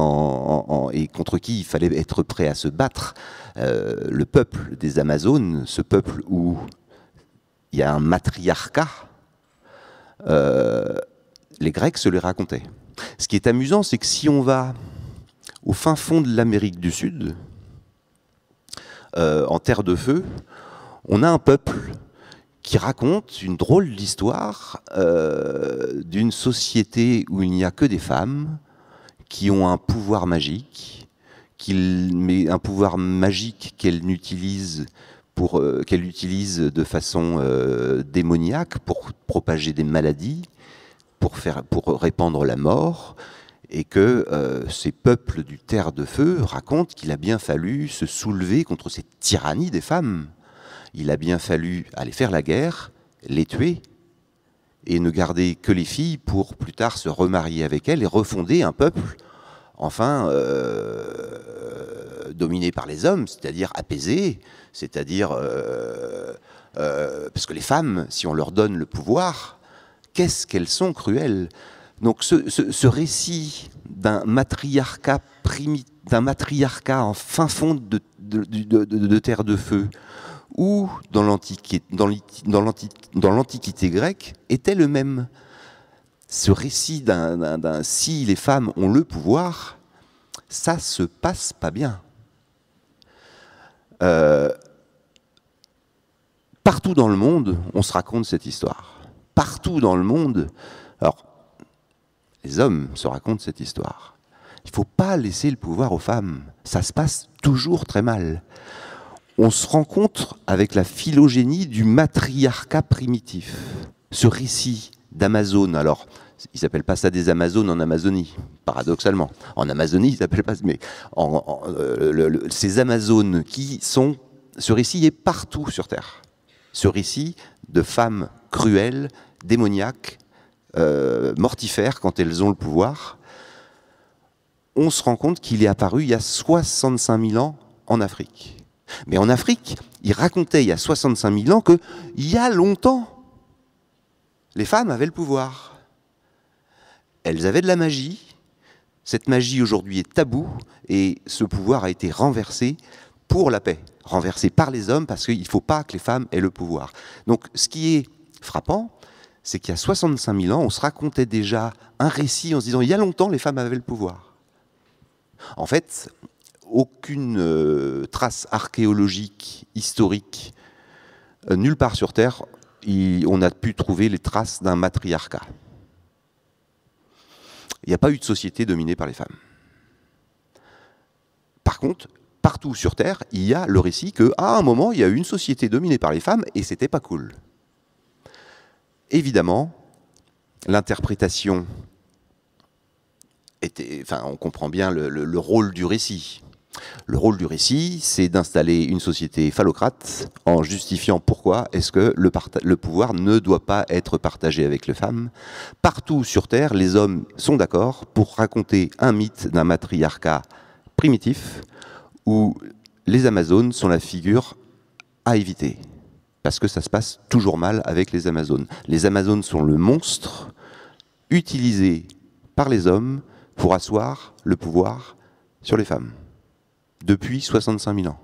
et contre qui il fallait être prêt à se battre. Le peuple des Amazones, ce peuple où il y a un matriarcat, les Grecs se les racontaient. Ce qui est amusant, c'est que si on va au fin fond de l'Amérique du Sud, en terre de feu, on a un peuple qui raconte une drôle d'histoire d'une société où il n'y a que des femmes qui ont un pouvoir magique, un pouvoir magique qu'elles utilisent de façon démoniaque pour propager des maladies, pour répandre la mort, et que ces peuples du terre de feu racontent qu'il a bien fallu se soulever contre cette tyrannie des femmes. Il a bien fallu aller faire la guerre, les tuer, et ne garder que les filles pour plus tard se remarier avec elles et refonder un peuple, enfin, dominé par les hommes, c'est-à-dire apaisé, c'est-à-dire... parce que les femmes, si on leur donne le pouvoir, qu'est-ce qu'elles sont cruelles. Donc ce récit d'un matriarcat en fin fond de terre de feu, ou dans l'Antiquité grecque, était le même. Ce récit d'un si les femmes ont le pouvoir, ça se passe pas bien. Partout dans le monde, on se raconte cette histoire. Partout dans le monde, alors, les hommes se racontent cette histoire. Il ne faut pas laisser le pouvoir aux femmes. Ça se passe toujours très mal. On se rencontre avec la phylogénie du matriarcat primitif. Ce récit d'Amazone, alors, ils n'appellent pas ça des Amazones en Amazonie, paradoxalement. En Amazonie, ils n'appellent pas... Mais ces Amazones qui sont... Ce récit est partout sur Terre. Ce récit de femmes cruelles, démoniaques, mortifères quand elles ont le pouvoir. On se rend compte qu'il est apparu il y a 65 000 ans en Afrique. Mais en Afrique, il racontait il y a 65 000 ans qu'il y a longtemps, les femmes avaient le pouvoir. Elles avaient de la magie. Cette magie aujourd'hui est taboue et ce pouvoir a été renversé pour la paix, renversé par les hommes parce qu'il ne faut pas que les femmes aient le pouvoir. Donc ce qui est frappant, c'est qu'il y a 65 000 ans, on se racontait déjà un récit en se disant il y a longtemps, les femmes avaient le pouvoir. En fait, aucune trace archéologique, historique, nulle part sur Terre, on a pu trouver les traces d'un matriarcat. Il n'y a pas eu de société dominée par les femmes. Par contre, partout sur Terre, il y a le récit qu'à un moment, il y a eu une société dominée par les femmes et c'était pas cool. Évidemment, l'interprétation était... Enfin, on comprend bien le rôle du récit. Le rôle du récit, c'est d'installer une société phallocrate en justifiant pourquoi est-ce que le pouvoir ne doit pas être partagé avec les femmes. Partout sur Terre, les hommes sont d'accord pour raconter un mythe d'un matriarcat primitif où les Amazones sont la figure à éviter. Parce que ça se passe toujours mal avec les Amazones. Les Amazones sont le monstre utilisé par les hommes pour asseoir le pouvoir sur les femmes. Depuis 65 000 ans.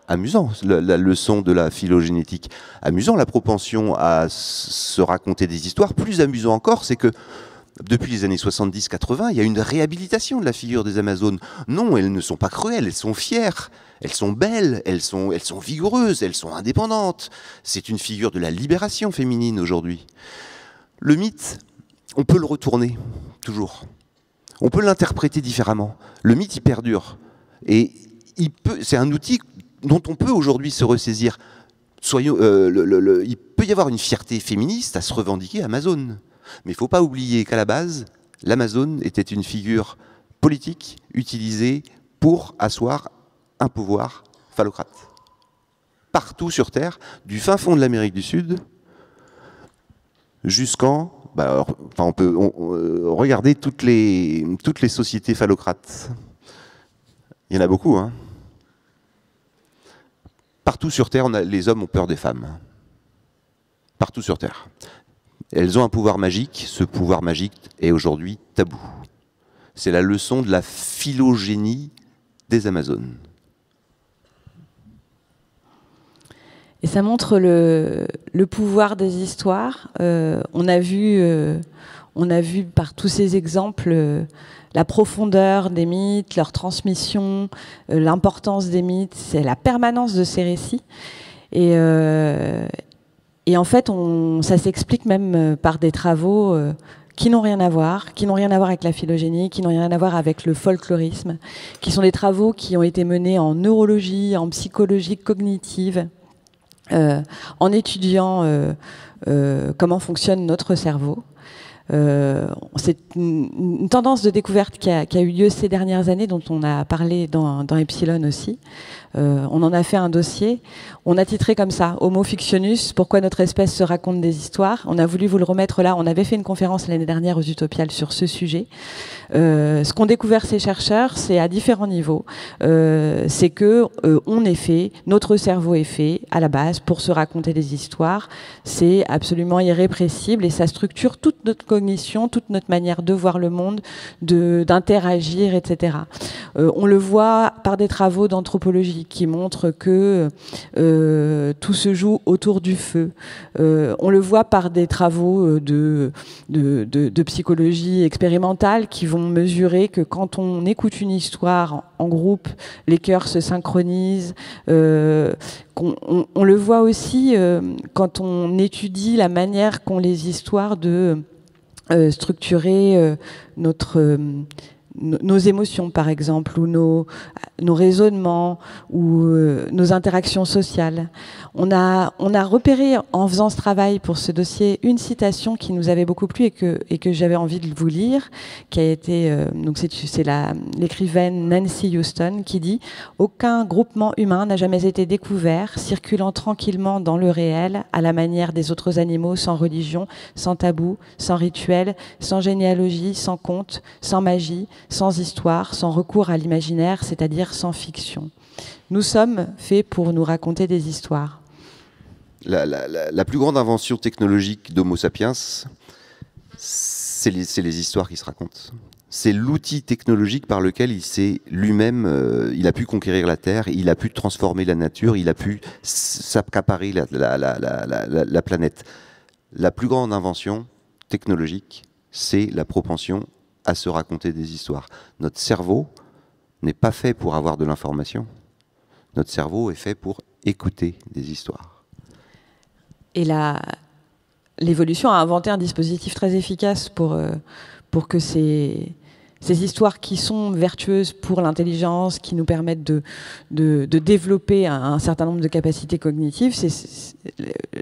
Amusant, la leçon de la phylogénétique. Amusant, la propension à se raconter des histoires. Plus amusant encore, c'est que depuis les années 70-80, il y a une réhabilitation de la figure des Amazones. Non, elles ne sont pas cruelles, elles sont fières, elles sont belles, elles sont vigoureuses, elles sont indépendantes. C'est une figure de la libération féminine aujourd'hui. Le mythe, on peut le retourner, toujours. On peut l'interpréter différemment. Le mythe, il perdure. Et c'est un outil dont on peut aujourd'hui se ressaisir. Il peut y avoir une fierté féministe à se revendiquer Amazone. Mais il ne faut pas oublier qu'à la base, l'Amazone était une figure politique utilisée pour asseoir un pouvoir phallocrate. Partout sur Terre, du fin fond de l'Amérique du Sud jusqu'en... on peut regarder toutes les sociétés phallocrates. Il y en a beaucoup, hein. partout sur Terre, les hommes ont peur des femmes. Partout sur Terre. Elles ont un pouvoir magique. Ce pouvoir magique est aujourd'hui tabou. C'est la leçon de la phylogénie des Amazones. Et ça montre le pouvoir des histoires. On a vu par tous ces exemples la profondeur des mythes, leur transmission, l'importance des mythes, c'est la permanence de ces récits. Et en fait, ça s'explique même par des travaux qui n'ont rien à voir avec la phylogénie, qui n'ont rien à voir avec le folklorisme, qui sont des travaux qui ont été menés en neurologie, en psychologie cognitive, en étudiant comment fonctionne notre cerveau. C'est une tendance de découverte qui a eu lieu ces dernières années, dont on a parlé dans Epsilon aussi. On en a fait un dossier. On a titré comme ça, Homo fictionus, pourquoi notre espèce se raconte des histoires. On a voulu vous le remettre là. On avait fait une conférence l'année dernière aux Utopiales sur ce sujet. Ce qu'ont découvert ces chercheurs, c'est à différents niveaux. C'est que on est fait, notre cerveau est fait à la base pour se raconter des histoires. C'est absolument irrépressible et ça structure toute notre cognition, toute notre manière de voir le monde, d'interagir, etc. On le voit par des travaux d'anthropologie qui montrent que tout se joue autour du feu. On le voit par des travaux de psychologie expérimentale qui vont mesurer que quand on écoute une histoire en groupe, les cœurs se synchronisent. On le voit aussi quand on étudie la manière qu'ont les histoires de structurer nos émotions, par exemple, ou nos raisonnements, ou nos interactions sociales. On a repéré, en faisant ce travail pour ce dossier, une citation qui nous avait beaucoup plu et que j'avais envie de vous lire, qui a été, donc c'est l'écrivaine Nancy Houston qui dit « Aucun groupement humain n'a jamais été découvert, circulant tranquillement dans le réel, à la manière des autres animaux, sans religion, sans tabou, sans rituel, sans généalogie, sans conte, sans magie, sans histoire, sans recours à l'imaginaire, c'est-à-dire sans fiction. Nous sommes faits pour nous raconter des histoires. » La plus grande invention technologique d'Homo sapiens, c'est les histoires qui se racontent. C'est l'outil technologique par lequel il s'est lui-même, il a pu conquérir la Terre, il a pu transformer la nature, il a pu s'accaparer la planète. La plus grande invention technologique, c'est la propension à se raconter des histoires. Notre cerveau n'est pas fait pour avoir de l'information. Notre cerveau est fait pour écouter des histoires. Et l'évolution a inventé un dispositif très efficace pour que ces histoires qui sont vertueuses pour l'intelligence, qui nous permettent de développer un certain nombre de capacités cognitives,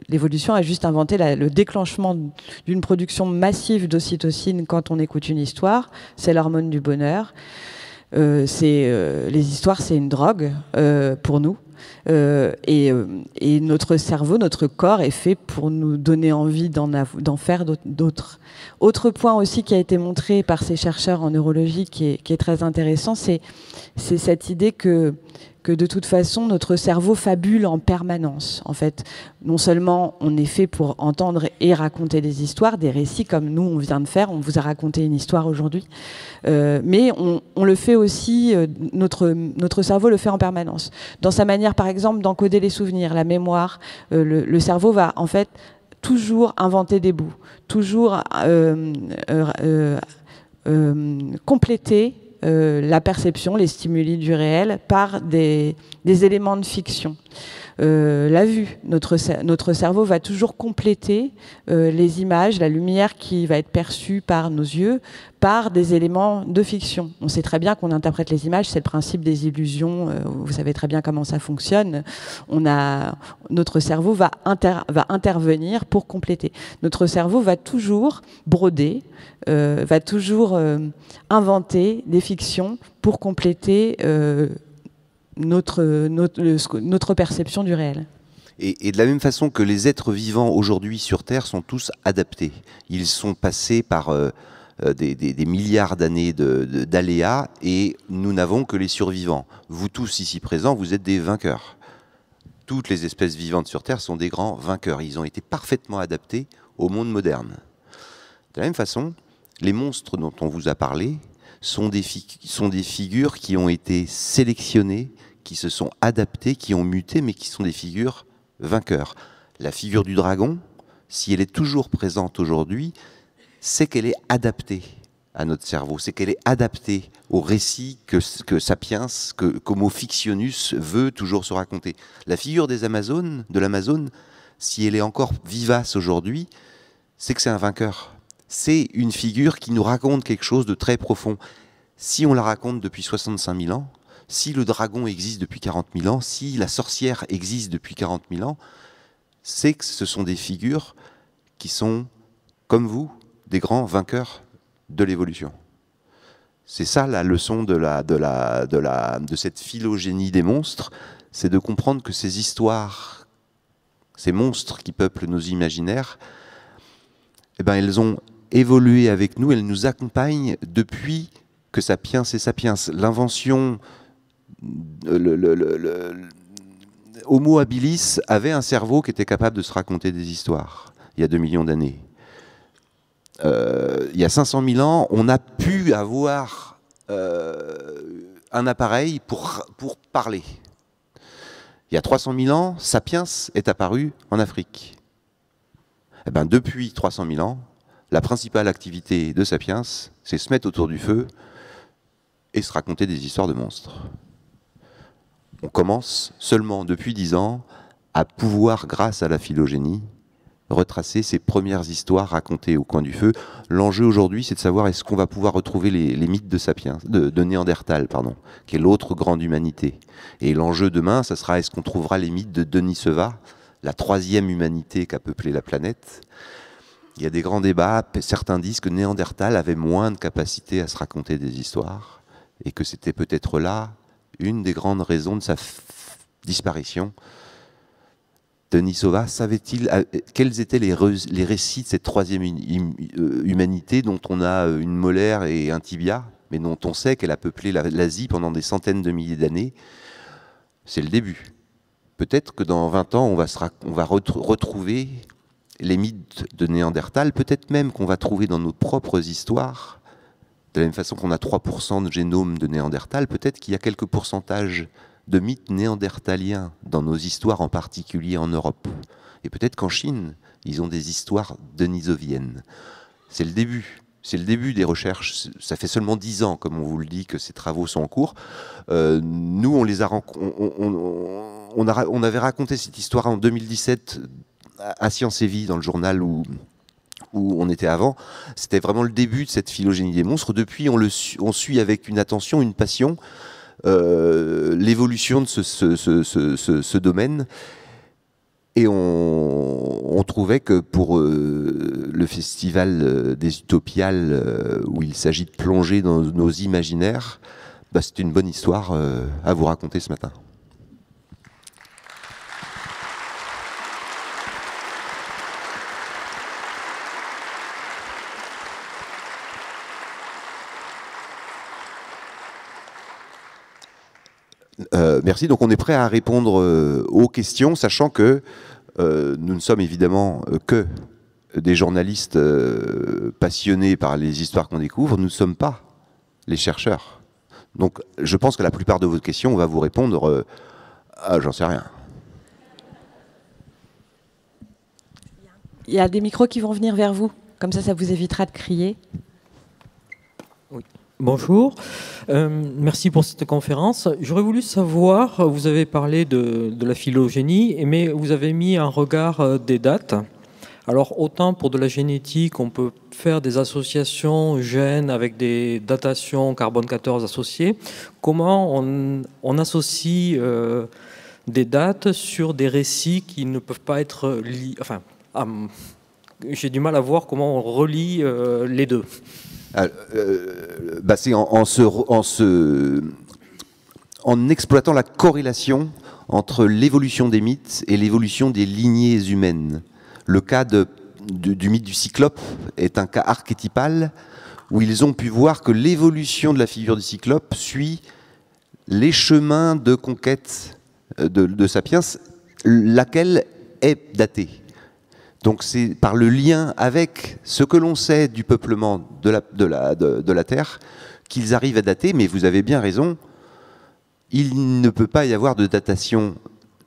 l'évolution a juste inventé le déclenchement d'une production massive d'ocytocine quand on écoute une histoire. C'est l'hormone du bonheur. Les histoires, c'est une drogue pour nous. Et notre cerveau, notre corps est fait pour nous donner envie d'en faire d'autres. Autre point aussi qui a été montré par ces chercheurs en neurologie qui est très intéressant, c'est cette idée que de toute façon, notre cerveau fabule en permanence. En fait, non seulement on est fait pour entendre et raconter des histoires, des récits comme nous, on vient de faire, on vous a raconté une histoire aujourd'hui, mais on le fait aussi, notre cerveau le fait en permanence. Dans sa manière, par exemple, d'encoder les souvenirs, la mémoire, le cerveau va en fait toujours inventer des bouts, toujours compléter la perception, les stimuli du réel par des éléments de fiction. La vue, notre cerveau va toujours compléter les images, la lumière qui va être perçue par nos yeux, par des éléments de fiction. On sait très bien qu'on interprète les images, c'est le principe des illusions, vous savez très bien comment ça fonctionne. Notre cerveau va intervenir pour compléter. Notre cerveau va toujours broder, va toujours inventer des fictions pour compléter notre perception du réel. Et de la même façon que les êtres vivants aujourd'hui sur Terre sont tous adaptés. Ils sont passés par des milliards d'années d'aléas et nous n'avons que les survivants. Vous tous ici présents, vous êtes des vainqueurs. toutes les espèces vivantes sur Terre sont des grands vainqueurs. Ils ont été parfaitement adaptés au monde moderne. De la même façon, les monstres dont on vous a parlé sont des figures qui ont été sélectionnées, qui se sont adaptées, qui ont muté, mais qui sont des figures vainqueurs. La figure du dragon, si elle est toujours présente aujourd'hui, c'est qu'elle est adaptée à notre cerveau, c'est qu'elle est adaptée au récit que Sapiens, qu'Homo fictionus veut toujours se raconter. La figure de l'Amazone, si elle est encore vivace aujourd'hui, c'est que c'est un vainqueur. C'est une figure qui nous raconte quelque chose de très profond. Si on la raconte depuis 65 000 ans, si le dragon existe depuis 40 000 ans, si la sorcière existe depuis 40 000 ans, c'est que ce sont des figures qui sont, comme vous, des grands vainqueurs de l'évolution. C'est ça la leçon de cette phylogénie des monstres, c'est de comprendre que ces histoires, ces monstres qui peuplent nos imaginaires, eh ben, elles ont évolué avec nous, elles nous accompagnent depuis que Sapiens est Sapiens. L'invention, Homo habilis avait un cerveau qui était capable de se raconter des histoires, il y a 2 millions d'années. Il y a 500 000 ans, on a pu avoir un appareil pour parler. Il y a 300 000 ans, Sapiens est apparu en Afrique. Eh ben, depuis 300 000 ans, la principale activité de Sapiens, c'est se mettre autour du feu et se raconter des histoires de monstres. On commence seulement depuis 10 ans à pouvoir, grâce à la phylogénie, retracer ces premières histoires racontées au coin du feu. L'enjeu aujourd'hui, c'est de savoir est-ce qu'on va pouvoir retrouver les mythes de Sapiens, de Néandertal, pardon, qui est l'autre grande humanité. Et l'enjeu demain, ça sera est-ce qu'on trouvera les mythes de Denisova, la 3e humanité qu'a peuplé la planète. Il y a des grands débats. Certains disent que Néandertal avait moins de capacité à se raconter des histoires et que c'était peut-être là une des grandes raisons de sa disparition. Denisova, savait-il quels étaient les récits de cette 3e humanité dont on a une molaire et un tibia, mais dont on sait qu'elle a peuplé l'Asie pendant des centaines de milliers d'années? C'est le début. Peut-être que dans 20 ans, on va retrouver les mythes de Néandertal, peut-être même qu'on va trouver dans nos propres histoires, de la même façon qu'on a 3% de génome de Néandertal, peut-être qu'il y a quelques pourcentages de mythes néandertaliens dans nos histoires, en particulier en Europe. Et peut-être qu'en Chine, ils ont des histoires denisoviennes. C'est le début. C'est le début des recherches. Ça fait seulement 10 ans, comme on vous le dit, que ces travaux sont en cours. Nous, on avait raconté cette histoire en 2017 à Science et Vie, dans le journal où on était avant. C'était vraiment le début de cette phylogénie des monstres. Depuis, on suit avec une attention, une passion, l'évolution de ce domaine. Et on trouvait que pour le festival des Utopiales, où il s'agit de plonger dans nos imaginaires, bah, c'est une bonne histoire à vous raconter ce matin. Merci. Donc on est prêt à répondre aux questions, sachant que nous ne sommes évidemment que des journalistes passionnés par les histoires qu'on découvre. Nous ne sommes pas les chercheurs. Donc je pense que la plupart de vos questions, on va vous répondre j'en sais rien. Il y a des micros qui vont venir vers vous. Comme ça vous évitera de crier. Oui. Bonjour, merci pour cette conférence. J'aurais voulu savoir, vous avez parlé de la phylogénie, mais vous avez mis un regard des dates. Alors autant pour de la génétique, on peut faire des associations gènes avec des datations carbone 14 associées. Comment on associe des dates sur des récits qui ne peuvent pas être liés, enfin, j'ai du mal à voir comment on relie les deux. C'est en exploitant la corrélation entre l'évolution des mythes et l'évolution des lignées humaines. Le cas du mythe du Cyclope est un cas archétypal où ils ont pu voir que l'évolution de la figure du Cyclope suit les chemins de conquête de Sapiens. laquelle est datée. Donc c'est par le lien avec ce que l'on sait du peuplement de la Terre qu'ils arrivent à dater, mais vous avez bien raison, il ne peut pas y avoir de datation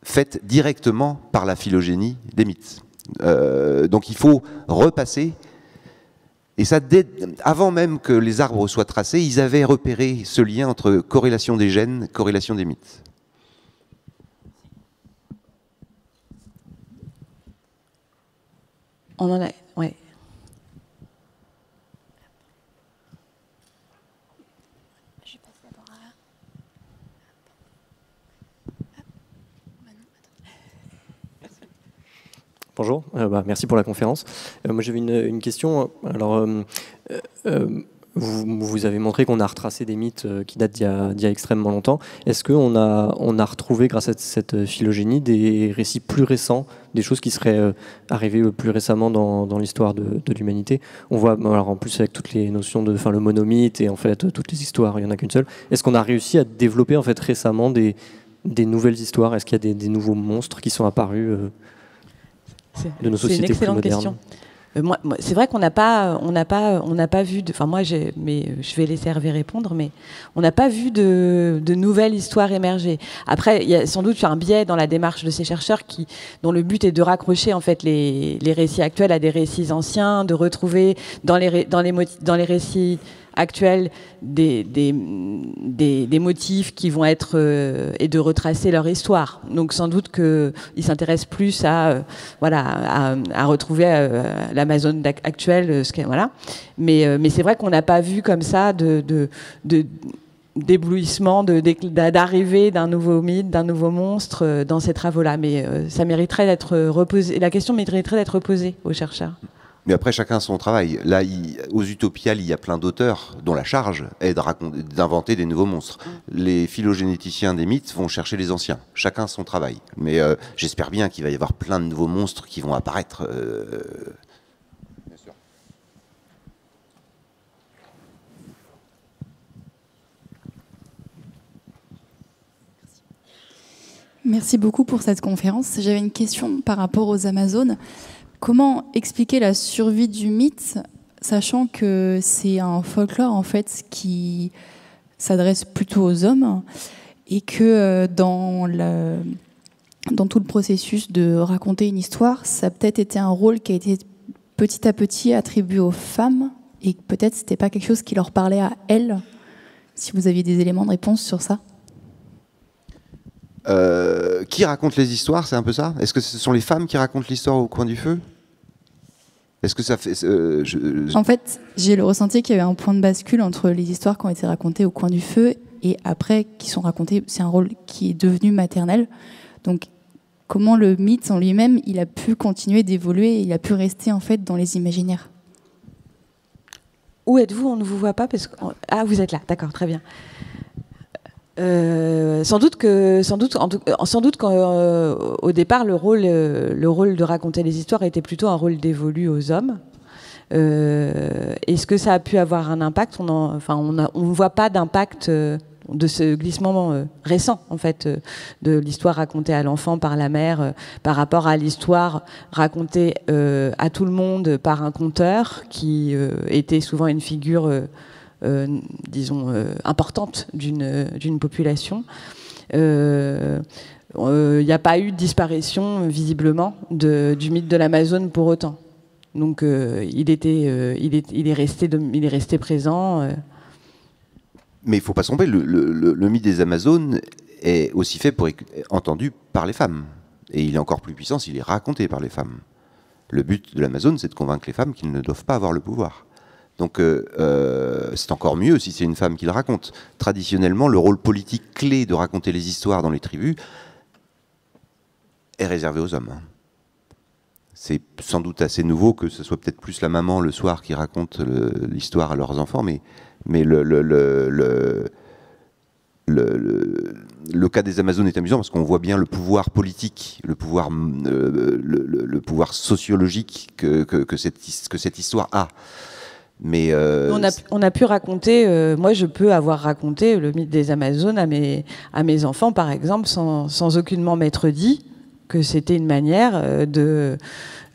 faite directement par la phylogénie des mythes. Donc il faut repasser, et ça, avant même que les arbres soient tracés, ils avaient repéré ce lien entre corrélation des gènes, corrélation des mythes. On en a, ouais. Bonjour, merci pour la conférence. Moi j'avais une question. Alors, vous avez montré qu'on a retracé des mythes qui datent d'il y a extrêmement longtemps. Est-ce qu'on a retrouvé, grâce à cette phylogénie, des récits plus récents, des choses qui seraient arrivées plus récemment dans l'histoire de l'humanité? On voit, alors en plus avec toutes les notions de, le monomythe et en fait toutes les histoires, il n'y en a qu'une seule. Est-ce qu'on a réussi à développer en fait récemment des nouvelles histoires? Est-ce qu'il y a des nouveaux monstres qui sont apparus de nos sociétés plus modernes? C'est une excellente question. C'est vrai qu'on n'a pas vu de. Enfin, moi, mais je vais laisser Hervé répondre, mais on n'a pas vu de nouvelles histoires émerger. Après, il y a sans doute un biais dans la démarche de ces chercheurs dont le but est de raccrocher en fait les récits actuels à des récits anciens, de retrouver dans les récits actuels des motifs qui vont être et de retracer leur histoire. Donc sans doute qu'ils s'intéressent plus à retrouver l'Amazone actuelle, voilà. Mais c'est vrai qu'on n'a pas vu comme ça d'éblouissement, d'arrivée d'un nouveau mythe, d'un nouveau monstre dans ces travaux-là. Mais ça mériterait d'être reposé. La question mériterait d'être posée aux chercheurs. Mais après, chacun son travail. Là, aux Utopiales, il y a plein d'auteurs dont la charge est d'inventer des nouveaux monstres. Les phylogénéticiens des mythes vont chercher les anciens. Chacun son travail. Mais j'espère bien qu'il va y avoir plein de nouveaux monstres qui vont apparaître. Bien sûr. Merci beaucoup pour cette conférence. J'avais une question par rapport aux Amazones. Comment expliquer la survie du mythe, sachant que c'est un folklore en fait qui s'adresse plutôt aux hommes et que dans tout le processus de raconter une histoire, ça a peut-être été un rôle qui a été petit à petit attribué aux femmes et que peut-être c'était pas quelque chose qui leur parlait à elles. Si vous aviez des éléments de réponse sur ça. Qui raconte les histoires, c'est un peu ça? Est-ce que ce sont les femmes qui racontent l'histoire au coin du feu? Est-ce que ça fait... En fait, j'ai le ressenti qu'il y avait un point de bascule entre les histoires qui ont été racontées au coin du feu et après qui sont racontées, c'est un rôle qui est devenu maternel. Donc, comment le mythe en lui-même, il a pu continuer d'évoluer, il a pu rester en fait dans les imaginaires? Où êtes-vous? On ne vous voit pas parce que... Ah, vous êtes là, d'accord, très bien. Sans doute qu'au départ le rôle de raconter les histoires était plutôt un rôle dévolu aux hommes. Est-ce que ça a pu avoir un impact? On ne voit pas d'impact de ce glissement récent en fait de l'histoire racontée à l'enfant par la mère par rapport à l'histoire racontée à tout le monde par un conteur qui était souvent une figure disons importante d'une population. Il n'y a pas eu de disparition visiblement du mythe de l'Amazone pour autant. Donc il est resté présent. Mais il ne faut pas se tromper, le mythe des Amazones est aussi fait pour être entendu par les femmes. Et il est encore plus puissant s'il est raconté par les femmes. Le but de l'Amazone, c'est de convaincre les femmes qu'ils ne doivent pas avoir le pouvoir. Donc c'est encore mieux si c'est une femme qui le raconte. Traditionnellement, le rôle politique clé de raconter les histoires dans les tribus est réservé aux hommes. C'est sans doute assez nouveau que ce soit peut-être plus la maman le soir qui raconte l'histoire à leurs enfants, mais le cas des Amazones est amusant parce qu'on voit bien le pouvoir politique, le pouvoir sociologique que cette histoire a. Mais on a pu raconter, moi je peux avoir raconté le mythe des Amazones à mes enfants par exemple sans aucunement m'être dit que c'était une manière de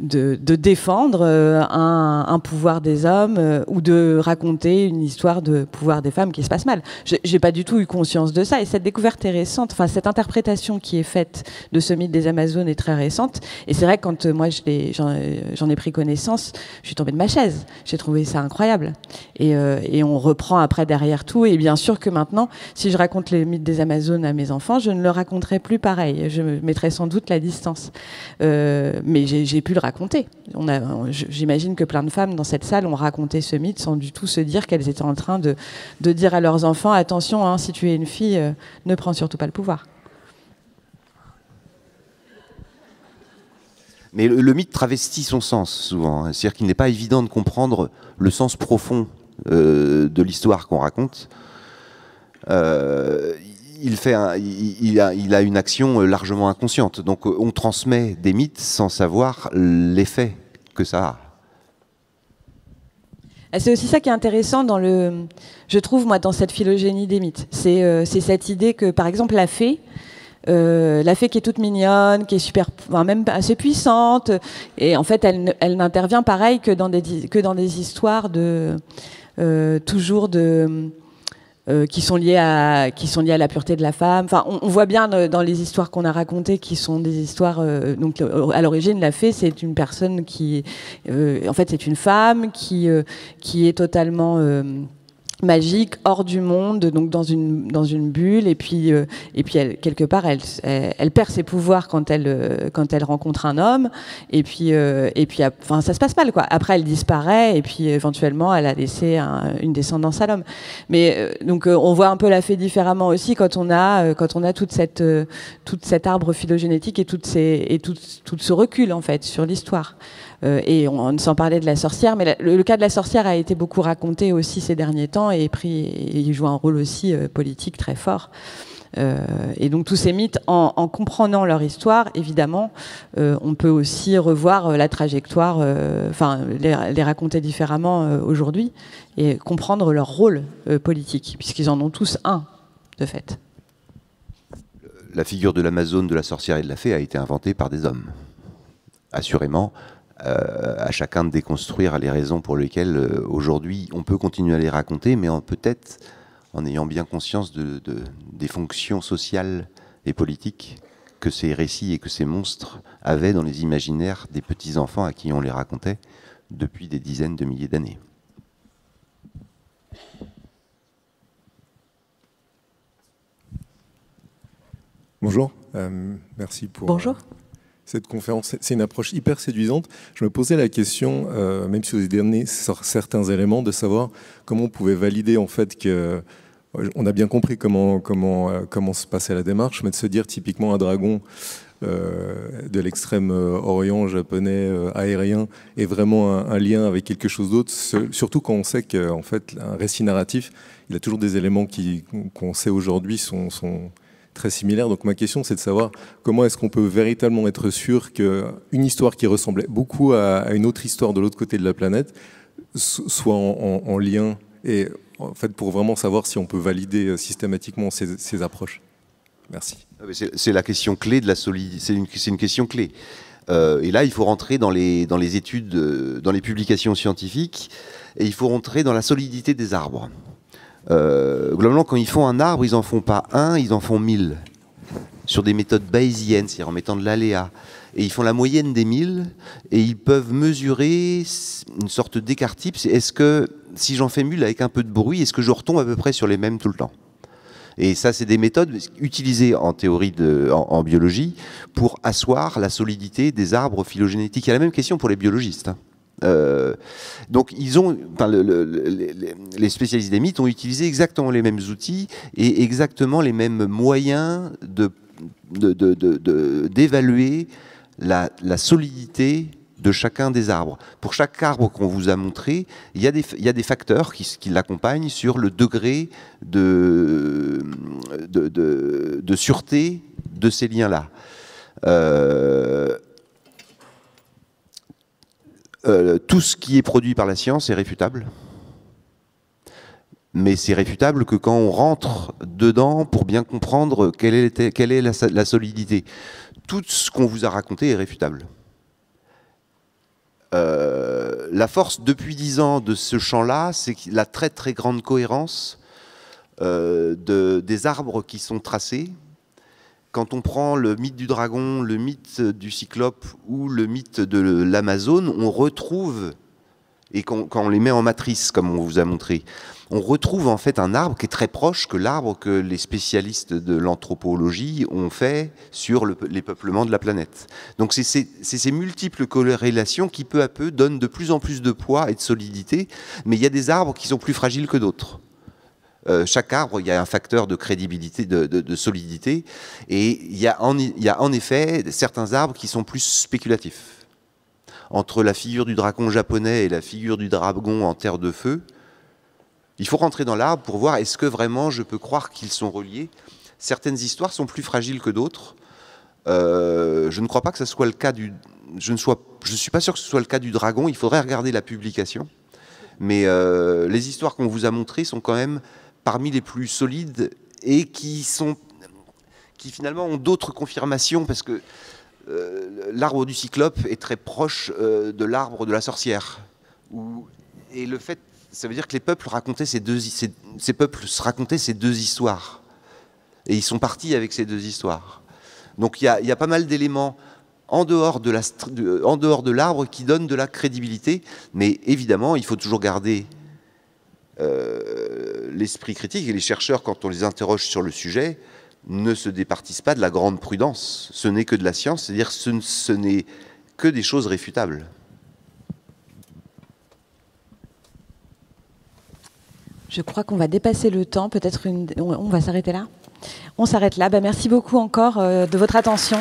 défendre un pouvoir des hommes ou de raconter une histoire de pouvoir des femmes qui se passe mal. J'ai pas du tout eu conscience de ça, et cette découverte est récente. Enfin, cette interprétation qui est faite de ce mythe des Amazones est très récente. Et c'est vrai que quand moi j'en ai pris connaissance, je suis tombée de ma chaise. J'ai trouvé ça incroyable. Et on reprend après derrière tout. Et bien sûr que maintenant, si je raconte les mythes des Amazones à mes enfants, je ne le raconterai plus pareil. Je me mettrai sans doute la distance. Mais j'ai pu le raconter. J'imagine que plein de femmes dans cette salle ont raconté ce mythe sans du tout se dire qu'elles étaient en train de dire à leurs enfants, attention, hein, si tu es une fille, ne prends surtout pas le pouvoir. Mais le mythe travestit son sens souvent. C'est-à-dire qu'il n'est pas évident de comprendre le sens profond de l'histoire qu'on raconte. Il a une action largement inconsciente. Donc on transmet des mythes sans savoir l'effet que ça a. C'est aussi ça qui est intéressant je trouve moi dans cette phylogénie des mythes. C'est cette idée que par exemple la fée qui est toute mignonne, qui est super, enfin, même assez puissante, et en fait elle n'intervient pareil que dans des histoires toujours qui sont liées à la pureté de la femme. Enfin, on voit bien dans les histoires qu'on a racontées qui sont des histoires. Donc, à l'origine, la fée, c'est une personne en fait, c'est une femme qui est totalement magique, hors du monde, donc dans une bulle, et puis elle, quelque part elle perd ses pouvoirs quand elle rencontre un homme, et puis enfin ça se passe mal quoi. Après elle disparaît, et puis éventuellement elle a laissé une descendance à l'homme. Mais donc on voit un peu la fée différemment aussi quand on a toute cet arbre phylogénétique et tout ce recul en fait sur l'histoire. Et on sans parler de la sorcière, mais le cas de la sorcière a été beaucoup raconté aussi ces derniers temps, et il joue un rôle aussi politique très fort. Et donc tous ces mythes, en comprenant leur histoire, évidemment, on peut aussi revoir la trajectoire, enfin les raconter différemment aujourd'hui, et comprendre leur rôle politique, puisqu'ils en ont tous un, de fait. La figure de l'Amazone, de la sorcière et de la fée a été inventée par des hommes, assurément. À chacun de déconstruire les raisons pour lesquelles aujourd'hui on peut continuer à les raconter, mais peut-être en ayant bien conscience des fonctions sociales et politiques que ces récits et que ces monstres avaient dans les imaginaires des petits-enfants à qui on les racontait depuis des dizaines de milliers d'années. Bonjour, merci pour... Bonjour. Cette conférence, c'est une approche hyper séduisante. Je me posais la question, même si vous avez donné certains éléments, de savoir comment on pouvait valider en fait que on a bien compris comment se passait la démarche, mais de se dire typiquement un dragon de l'extrême orient japonais aérien est vraiment un lien avec quelque chose d'autre. Surtout quand on sait qu'en fait un récit narratif, il a toujours des éléments qu'on sait aujourd'hui sont très similaires. Donc ma question, c'est de savoir comment est-ce qu'on peut véritablement être sûr qu'une histoire qui ressemblait beaucoup à une autre histoire de l'autre côté de la planète soit en lien, et en fait pour vraiment savoir si on peut valider systématiquement ces approches. Merci. C'est la question clé de la solidité. C'est une question clé. Et là, il faut rentrer dans les études, dans les publications scientifiques, et il faut rentrer dans la solidité des arbres. Globalement, quand ils font un arbre, ils n'en font pas un, ils en font 1000. Sur des méthodes bayésiennes, c'est-à-dire en mettant de l'aléa. Et ils font la moyenne des 1000, et ils peuvent mesurer une sorte d'écart type. Est-ce que, si j'en fais 1000 avec un peu de bruit, est-ce que je retombe à peu près sur les mêmes tout le temps ? Et ça, c'est des méthodes utilisées en théorie, en biologie, pour asseoir la solidité des arbres phylogénétiques. Il y a la même question pour les biologistes. Donc, les spécialistes des mythes ont utilisé exactement les mêmes outils et exactement les mêmes moyens d'évaluer la solidité de chacun des arbres. Pour chaque arbre qu'on vous a montré, il y a des facteurs qui l'accompagnent sur le degré de sûreté de ces liens-là. Tout ce qui est produit par la science est réfutable. Mais c'est réfutable que quand on rentre dedans pour bien comprendre quelle est la solidité. tout ce qu'on vous a raconté est réfutable. La force depuis 10 ans de ce champ-là, c'est la très très grande cohérence des arbres qui sont tracés. Quand on prend le mythe du dragon, le mythe du cyclope ou le mythe de l'Amazone, on retrouve, et quand on les met en matrice, comme on vous a montré, on retrouve en fait un arbre qui est très proche que l'arbre que les spécialistes de l'anthropologie ont fait sur les peuplements de la planète. Donc c'est ces multiples corrélations qui peu à peu donnent de plus en plus de poids et de solidité, mais il y a des arbres qui sont plus fragiles que d'autres. Chaque arbre, il y a un facteur de crédibilité, de solidité, et il y a en effet certains arbres qui sont plus spéculatifs. Entre la figure du dragon japonais et la figure du dragon en terre de feu, il faut rentrer dans l'arbre pour voir est-ce que vraiment je peux croire qu'ils sont reliés. Certaines histoires sont plus fragiles que d'autres. Je ne crois pas que ce soit le cas je suis pas sûr que ce soit le cas du dragon. Il faudrait regarder la publication. Mais les histoires qu'on vous a montrées sont quand même parmi les plus solides et qui finalement ont d'autres confirmations parce que l'arbre du cyclope est très proche de l'arbre de la sorcière. Et le fait, ça veut dire que les peuples racontaient ces peuples se racontaient ces deux histoires. Et ils sont partis avec ces deux histoires. Donc il y a pas mal d'éléments en dehors de l'arbre qui donnent de la crédibilité. Mais évidemment, il faut toujours garder l'esprit critique. Et les chercheurs, quand on les interroge sur le sujet, ne se départissent pas de la grande prudence. Ce n'est que de la science, c'est-à-dire ce n'est que des choses réfutables. Je crois qu'on va dépasser le temps. Peut-être on va s'arrêter là. On s'arrête là. Merci beaucoup encore de votre attention.